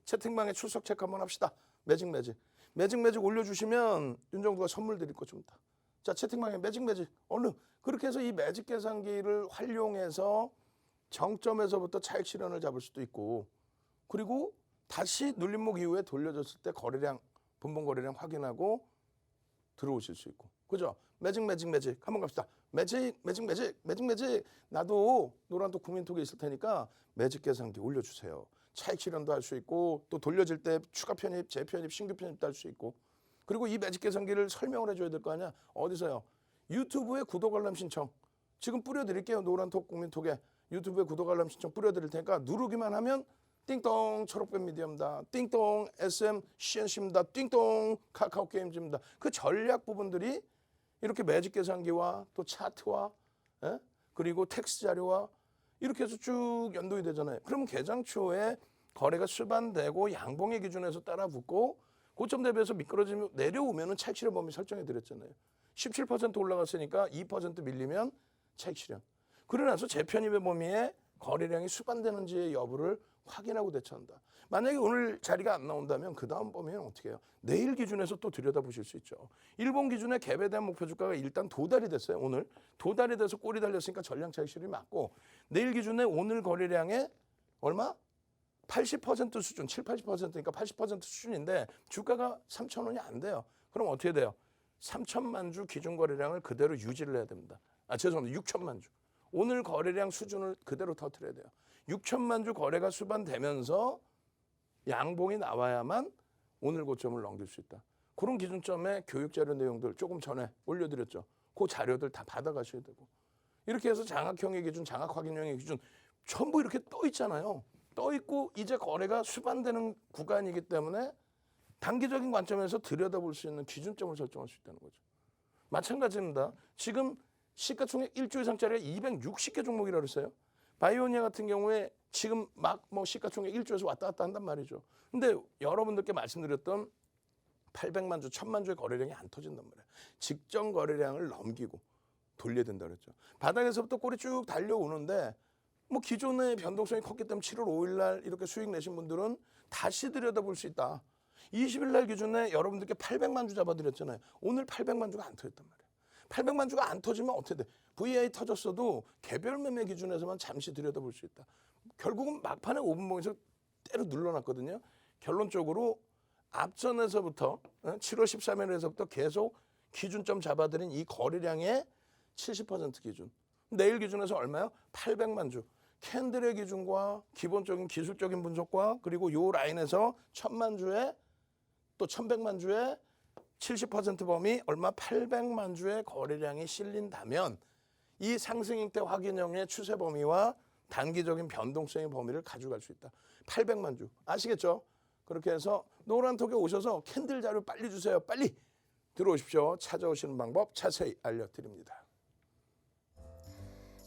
[SPEAKER 3] 채팅방에 출석 체크 한번 합시다. 매직 올려주시면 윤정두가 선물 드릴 거 줍니다. 자, 채팅방에 매직 얼른 그렇게 해서 이 매직 계산기를 활용해서 정점에서부터 차익 실현을 잡을 수도 있고 그리고 다시 눌림목 이후에 돌려줬을 때 거래량 분봉 거래량 확인하고 들어오실 수 있고 그죠? 매직 한번 갑시다. 매직 나도 노란톡 국민톡에 있을 테니까 매직 계산기 올려주세요. 차익 실현도 할 수 있고 또 돌려질 때 추가 편입, 재편입, 신규 편입도 할 수 있고 그리고 이 매직 계산기를 설명을 해줘야 될 거 아니야. 어디서요? 유튜브에 구독 알람 신청 지금 뿌려드릴게요. 노란톡 국민톡에 유튜브에 구독 알람 신청 뿌려드릴 테니까 누르기만 하면 띵동 초록뱀 미디어입니다. 띵동 SM CNC입니다. 띵동 카카오 게임즈입니다. 그 전략 부분들이 이렇게 매직 계산기와 또 차트와 그리고 텍스트 자료와 이렇게 해서 쭉 연동이 되잖아요. 그러면 개장 초에 거래가 수반되고 양봉의 기준에서 따라 붙고 고점 대비해서 미끄러지면 내려오면은 차익 실현 범위 설정해 드렸잖아요. 17% 올라갔으니까 2% 밀리면 차익 실현. 그러고 나서 재편입의 범위에 거래량이 수반되는지의 여부를 확인하고 대처한다. 만약에 오늘 자리가 안 나온다면 그 다음 범위는 어떻게 해요? 내일 기준에서 또 들여다보실 수 있죠. 일본 기준에 갭에 대한 목표 주가가 일단 도달이 됐어요. 오늘 도달이 돼서 꼬리 달렸으니까 전량 차익 실현이 맞고 내일 기준에 오늘 거래량의 얼마? 80% 수준, 80%니까 80% 수준인데 주가가 3,000원이 안 돼요. 그럼 어떻게 돼요? 3천만 주 기준 거래량을 그대로 유지를 해야 됩니다. 죄송합니다. 6천만 주. 오늘 거래량 수준을 그대로 터뜨려야 돼요. 6천만 주 거래가 수반되면서 양봉이 나와야만 오늘 고점을 넘길 수 있다. 그런 기준점에 교육 자료 내용들 조금 전에 올려드렸죠. 그 자료들 다 받아가셔야 되고 이렇게 해서 장악형의 기준, 장악 확인형의 기준 전부 이렇게 떠 있잖아요. 떠 있고 이제 거래가 수반되는 구간이기 때문에 단기적인 관점에서 들여다볼 수 있는 기준점을 설정할 수 있다는 거죠. 마찬가지입니다. 지금 시가총액 1조 이상짜리가 260개 종목이라고 했어요. 바이오니아 같은 경우에 지금 막 뭐 시가총액 1조에서 왔다 갔다 한단 말이죠. 근데 여러분들께 말씀드렸던 800만 주, 1000만 주의 거래량이 안 터진단 말이에요. 직전 거래량을 넘기고 돌려야 된다 그랬죠. 바닥에서부터 꼬리 쭉 달려오는데 뭐 기존의 변동성이 컸기 때문에 7월 5일 날 이렇게 수익 내신 분들은 다시 들여다볼 수 있다. 20일 날 기준에 여러분들께 800만 주 잡아드렸잖아요. 오늘 800만 주가 안 터졌단 말이에요. 800만 주가 안 터지면 어떻게 돼? VI 터졌어도 개별 매매 기준에서만 잠시 들여다볼 수 있다. 결국은 막판에 5분봉에서 때로 눌러놨거든요. 결론적으로 앞전에서부터 7월 13일에서부터 계속 기준점 잡아드린 이 거래량의 70% 기준. 내일 기준에서 얼마요? 800만 주. 캔들의 기준과 기본적인 기술적인 분석과 그리고 요 라인에서 1000만 주에 또 1100만 주에 70% 범위 얼마 800만 주의 거래량이 실린다면 이 상승 형태 확인형의 추세 범위와 단기적인 변동성의 범위를 가져갈 수 있다. 800만 주. 아시겠죠? 그렇게 해서 노란톡에 오셔서 캔들 자료 빨리 주세요. 빨리 들어오십시오. 찾아오시는 방법 자세히 알려드립니다.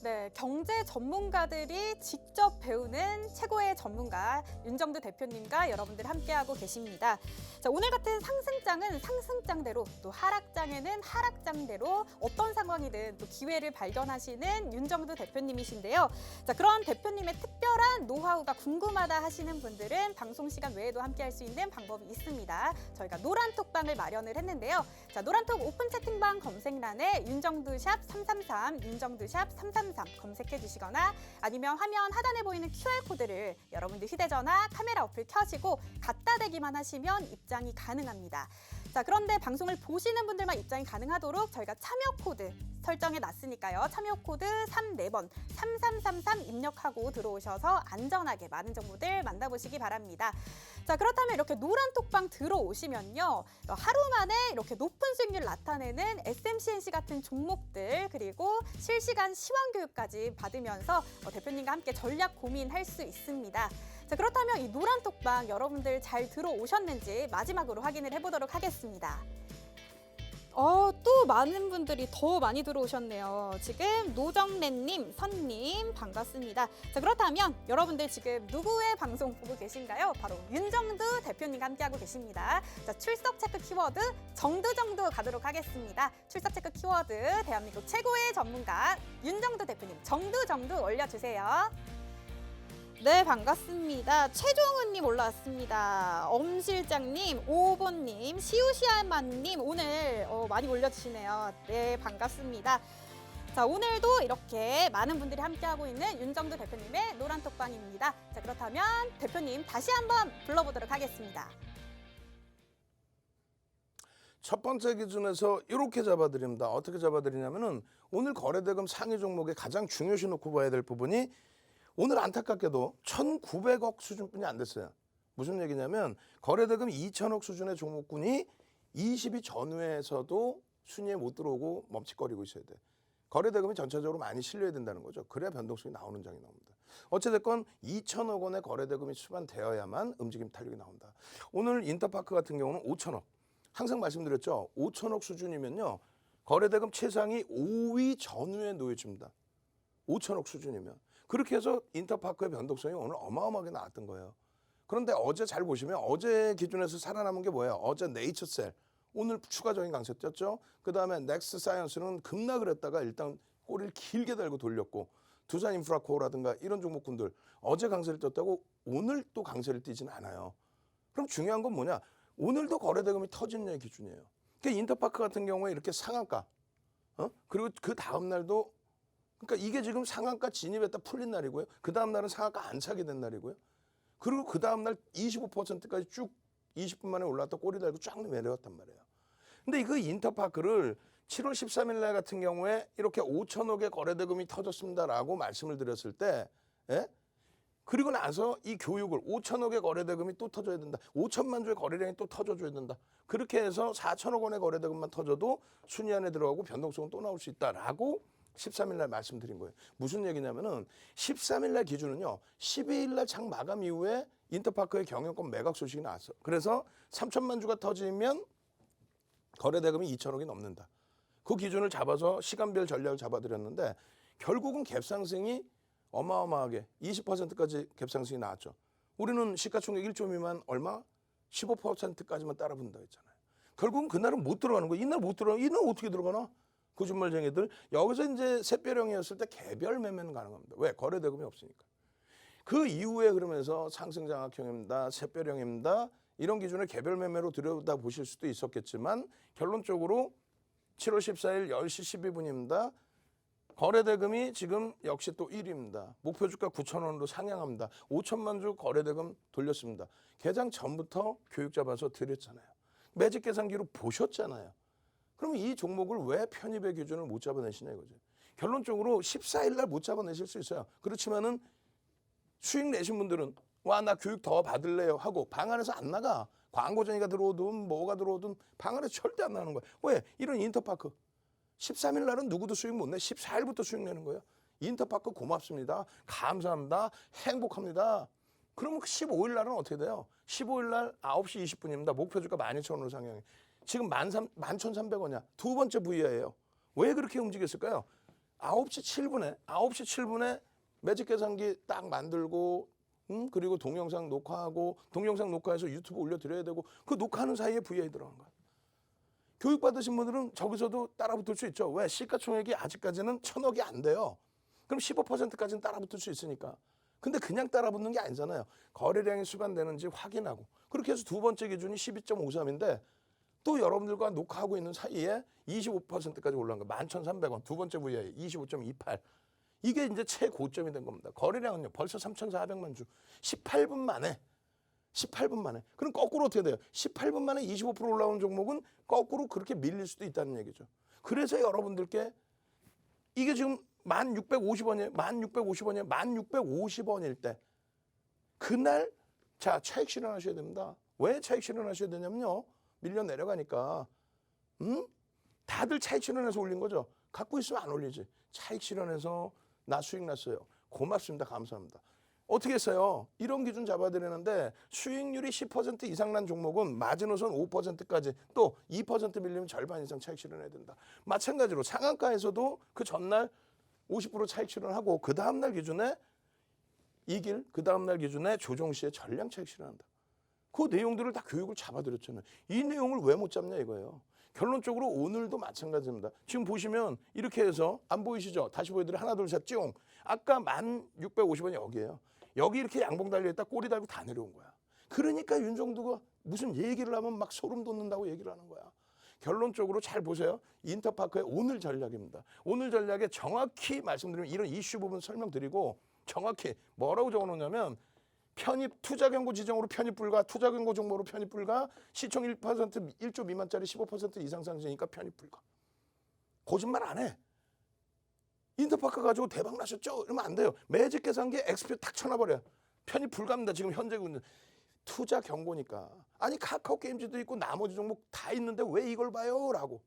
[SPEAKER 1] 네, 경제 전문가들이 직접 배우는 최고의 전문가 윤정두 대표님과 여러분들 함께하고 계십니다. 자, 오늘 같은 상승장은 상승장대로 또 하락장에는 하락장대로 어떤 상황이든 또 기회를 발견하시는 윤정두 대표님이신데요. 자, 그런 대표님의 특별한 노하우가 궁금하다 하시는 분들은 방송 시간 외에도 함께할 수 있는 방법이 있습니다. 저희가 노란톡방을 마련을 했는데요. 자, 노란톡 오픈 채팅방 검색란에 윤정두샵 333, 윤정두샵 333 검색해 주시거나 아니면 화면 하단에 보이는 QR코드를 여러분들 휴대전화 카메라 어플 켜시고 갖다 대기만 하시면 입장이 가능합니다. 자, 그런데 방송을 보시는 분들만 입장이 가능하도록 저희가 참여 코드 설정해 놨으니까요. 참여 코드 34번 3333 입력하고 들어오셔서 안전하게 많은 정보들 만나보시기 바랍니다. 자, 그렇다면 이렇게 노란톡방 들어오시면요. 하루 만에 이렇게 높은 수익률 나타내는 SMCNC 같은 종목들 그리고 실시간 시황교육까지 받으면서 대표님과 함께 전략 고민할 수 있습니다. 자, 그렇다면 이 노란톡방 여러분들 잘 들어오셨는지 마지막으로 확인을 해보도록 하겠습니다. 또 많은 분들이 더 많이 들어오셨네요. 지금 노정래님, 선님 반갑습니다. 자, 그렇다면 여러분들 지금 누구의 방송 보고 계신가요? 바로 윤정두 대표님과 함께하고 계십니다. 자, 출석 체크 키워드 정두 가도록 하겠습니다. 출석 체크 키워드 대한민국 최고의 전문가 윤정두 대표님 정두 올려주세요. 네, 반갑습니다. 최종은님 올라왔습니다. 엄실장님, 오보님, 시우시아만님 오늘 많이 올려주시네요. 네, 반갑습니다. 자, 오늘도 이렇게 많은 분들이 함께하고 있는 윤정두 대표님의 노란톡방입니다. 자, 그렇다면 대표님 다시 한번 불러보도록 하겠습니다.
[SPEAKER 3] 첫 번째 기준에서 이렇게 잡아드립니다. 어떻게 잡아드리냐면은 오늘 거래대금 상위 종목의 가장 중요시 놓고 봐야 될 부분이 오늘 안타깝게도 1,900억 수준뿐이 안 됐어요. 무슨 얘기냐면 거래대금 2,000억 수준의 종목군이 20위 전후에서도 순위에 못 들어오고 멈칫거리고 있어야 돼. 거래대금이 전체적으로 많이 실려야 된다는 거죠. 그래야 변동성이 나오는 장이 나옵니다. 어찌됐건 2,000억 원의 거래대금이 수반되어야만 움직임 탄력이 나온다. 오늘 인터파크 같은 경우는 5,000억. 항상 말씀드렸죠. 5,000억 수준이면요. 거래대금 최상위 5위 전후에 놓여집니다. 5,000억 수준이면. 그렇게 해서 인터파크의 변동성이 오늘 어마어마하게 나왔던 거예요. 그런데 어제 잘 보시면 어제 기준에서 살아남은 게 뭐예요? 어제 네이처셀 오늘 추가적인 강세 떴죠. 그다음에 넥스 사이언스는 급락을 했다가 일단 꼬리를 길게 달고 돌렸고 두산 인프라코어라든가 이런 종목군들 어제 강세를 떴다고 오늘 또 강세를 띄지는 않아요. 그럼 중요한 건 뭐냐? 오늘도 거래대금이 터진 기준이에요. 그러니까 인터파크 같은 경우에 이렇게 상한가 그리고 그 다음 날도 그러니까 이게 지금 상한가 진입했다 풀린 날이고요. 그 다음 날은 상한가 안 차게 된 날이고요. 그리고 그 다음 날 25%까지 쭉 20분 만에 올라왔다 꼬리 달고 쫙 내려왔단 말이에요. 근데 이거 인터파크를 7월 13일 날 같은 경우에 이렇게 5,000억의 거래대금이 터졌습니다라고 말씀을 드렸을 때 그리고 나서 이 교육을 5,000억의 거래대금이 또 터져야 된다. 5천만 주의 거래량이 또 터져줘야 된다. 그렇게 해서 4천억 원의 거래대금만 터져도 순위 안에 들어가고 변동성은 또 나올 수 있다라고 13일 날 말씀드린 거예요. 무슨 얘기냐면은 13일 날 기준은요. 12일 날 장 마감 이후에 인터파크의 경영권 매각 소식이 나왔어. 그래서 3천만 주가 터지면 거래대금이 2천억이 넘는다. 그 기준을 잡아서 시간별 전략을 잡아드렸는데 결국은 갭상승이 어마어마하게 20%까지 갭상승이 나왔죠. 우리는 시가총액 1조 미만 얼마? 15%까지만 따라붙는다 했잖아요. 결국은 그날은 못 들어가는 거예요. 이날 못 들어가면 이날 어떻게 들어가나? 거짓말쟁이들. 여기서 이제 샛별형이었을 때 개별 매매는 가능합니다. 왜? 거래대금이 없으니까. 그 이후에 그러면서 상승장악형입니다. 샛별형입니다. 이런 기준을 개별 매매로 들여다보실 수도 있었겠지만 결론적으로 7월 14일 10시 12분입니다. 거래대금이 지금 역시 또 1위입니다. 목표 주가 9,000원으로 상향합니다. 5천만 주 거래대금 돌렸습니다. 개장 전부터 교육 잡아서 드렸잖아요. 매직 계산기로 보셨잖아요. 그럼 이 종목을 왜 편입의 기준을 못 잡아내시냐 이거죠. 결론적으로 14일 날 못 잡아내실 수 있어요. 그렇지만은 수익 내신 분들은 와 나 교육 더 받을래요 하고 방 안에서 안 나가. 광고 전이가 들어오든 뭐가 들어오든 방 안에서 절대 안 나가는 거야. 왜? 이런 인터파크. 13일 날은 누구도 수익 못 내. 14일부터 수익 내는 거예요. 인터파크 고맙습니다. 감사합니다. 행복합니다. 그러면 15일 날은 어떻게 돼요? 15일 날 9시 20분입니다. 목표 주가 12,000원으로 상향해. 지금 11,300원이야. 두 번째 VI예요. 왜 그렇게 움직였을까요? 9시 7분에 매직 계산기 딱 만들고 그리고 동영상 녹화하고 동영상 녹화해서 유튜브 올려드려야 되고 그 녹화하는 사이에 VI 들어간 거야. 교육받으신 분들은 저기서도 따라붙을 수 있죠. 왜? 시가총액이 아직까지는 1,000억이 안 돼요. 그럼 15%까지는 따라붙을 수 있으니까. 근데 그냥 따라붙는 게 아니잖아요. 거래량이 수반되는지 확인하고. 그렇게 해서 두 번째 기준이 12.53인데 또 여러분들과 녹화하고 있는 사이에 25%까지 올라간 거예요. 11,300원. 두 번째 VI 25.28. 이게 이제 최고점이 된 겁니다. 거래량은요. 벌써 3,400만 주. 18분 만에. 그럼 거꾸로 어떻게 돼요? 18분 만에 25% 올라오는 종목은 거꾸로 그렇게 밀릴 수도 있다는 얘기죠. 그래서 여러분들께 이게 지금 1,650원이에요. 1,650원이에요. 1,650원일 때 그날 자 차익 실현하셔야 됩니다. 왜 차익 실현하셔야 되냐면요. 밀려 내려가니까 다들 차익 실현해서 올린 거죠. 갖고 있으면 안 올리지. 차익 실현해서 나 수익 났어요. 고맙습니다. 감사합니다. 어떻게 했어요? 이런 기준 잡아드리는데 수익률이 10% 이상 난 종목은 마지노선 5%까지 또 2% 밀리면 절반 이상 차익 실현해야 된다. 마찬가지로 상한가에서도 그 전날 50% 차익 실현하고 그 다음날 기준에 그 다음날 기준에 조정 시에 전량 차익 실현한다. 그 내용들을 다 교육을 잡아드렸잖아요. 이 내용을 왜 못 잡냐 이거예요. 결론적으로 오늘도 마찬가지입니다. 지금 보시면 이렇게 해서 안 보이시죠? 다시 보여드려 하나 둘 셋 쭉. 아까 1,650원이 여기예요. 여기 이렇게 양봉 달려있다 꼬리 달고 다 내려온 거야. 그러니까 윤정두가 무슨 얘기를 하면 막 소름 돋는다고 얘기를 하는 거야. 결론적으로 잘 보세요. 인터파크의 오늘 전략입니다. 오늘 전략에 정확히 말씀드리면 이런 이슈 부분 설명드리고 정확히 뭐라고 적어놓냐면 편입 투자 경고 지정으로 편입 불가, 투자 경고 종목으로 편입 불가, 시총 1% 1조 미만짜리 15% 이상 상승이니까 편입 불가. 거짓말 안 해. 인터파크 가지고 대박 나셨죠? 이러면 안 돼요. 매직 계산기에 XP 탁 쳐놔버려요. 편입 불가입니다. 지금 현재 투자 경고니까. 아니 카카오 게임즈도 있고 나머지 종목 다 있는데 왜 이걸 봐요? 라고.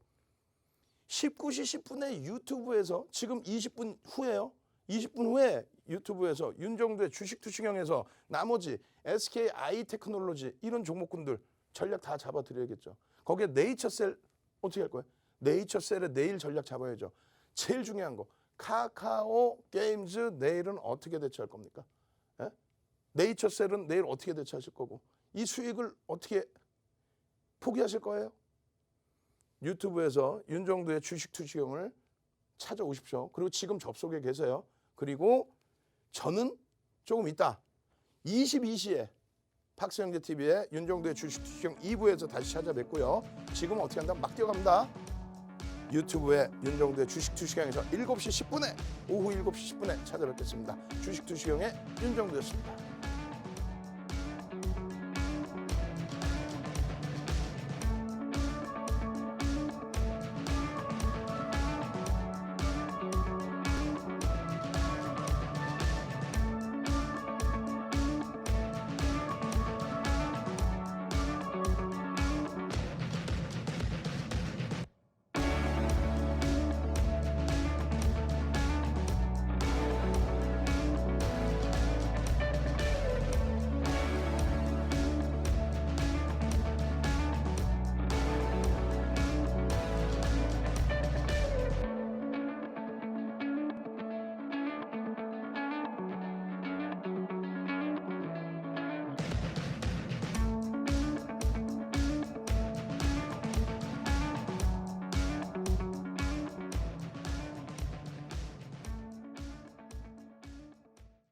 [SPEAKER 3] 19시 10분에 유튜브에서 지금 20분 후에요. 20분 후에 유튜브에서 윤정두의 주식 투시경에서 나머지 SK 아이테크놀로지 이런 종목군들 전략 다 잡아드려야겠죠. 거기에 네이처셀 어떻게 할 거예요? 네이처셀의 내일 전략 잡아야죠. 제일 중요한 거 카카오 게임즈 내일은 어떻게 대처할 겁니까? 예? 네이처셀은 내일 어떻게 대처하실 거고 이 수익을 어떻게 포기하실 거예요? 유튜브에서 윤정두의 주식 투시경을 찾아오십시오. 그리고 지금 접속해 계세요. 그리고 저는 조금 이따 22시에 박수영재 TV의 윤정두의 주식 투시경 2부에서 다시 찾아뵙고요. 지금 어떻게 한다면 막 뛰어갑니다. 유튜브에 윤정두의 주식 투시경에서 7시 10분에 오후 7시 10분에 찾아뵙겠습니다. 주식 투시경의 윤정두였습니다.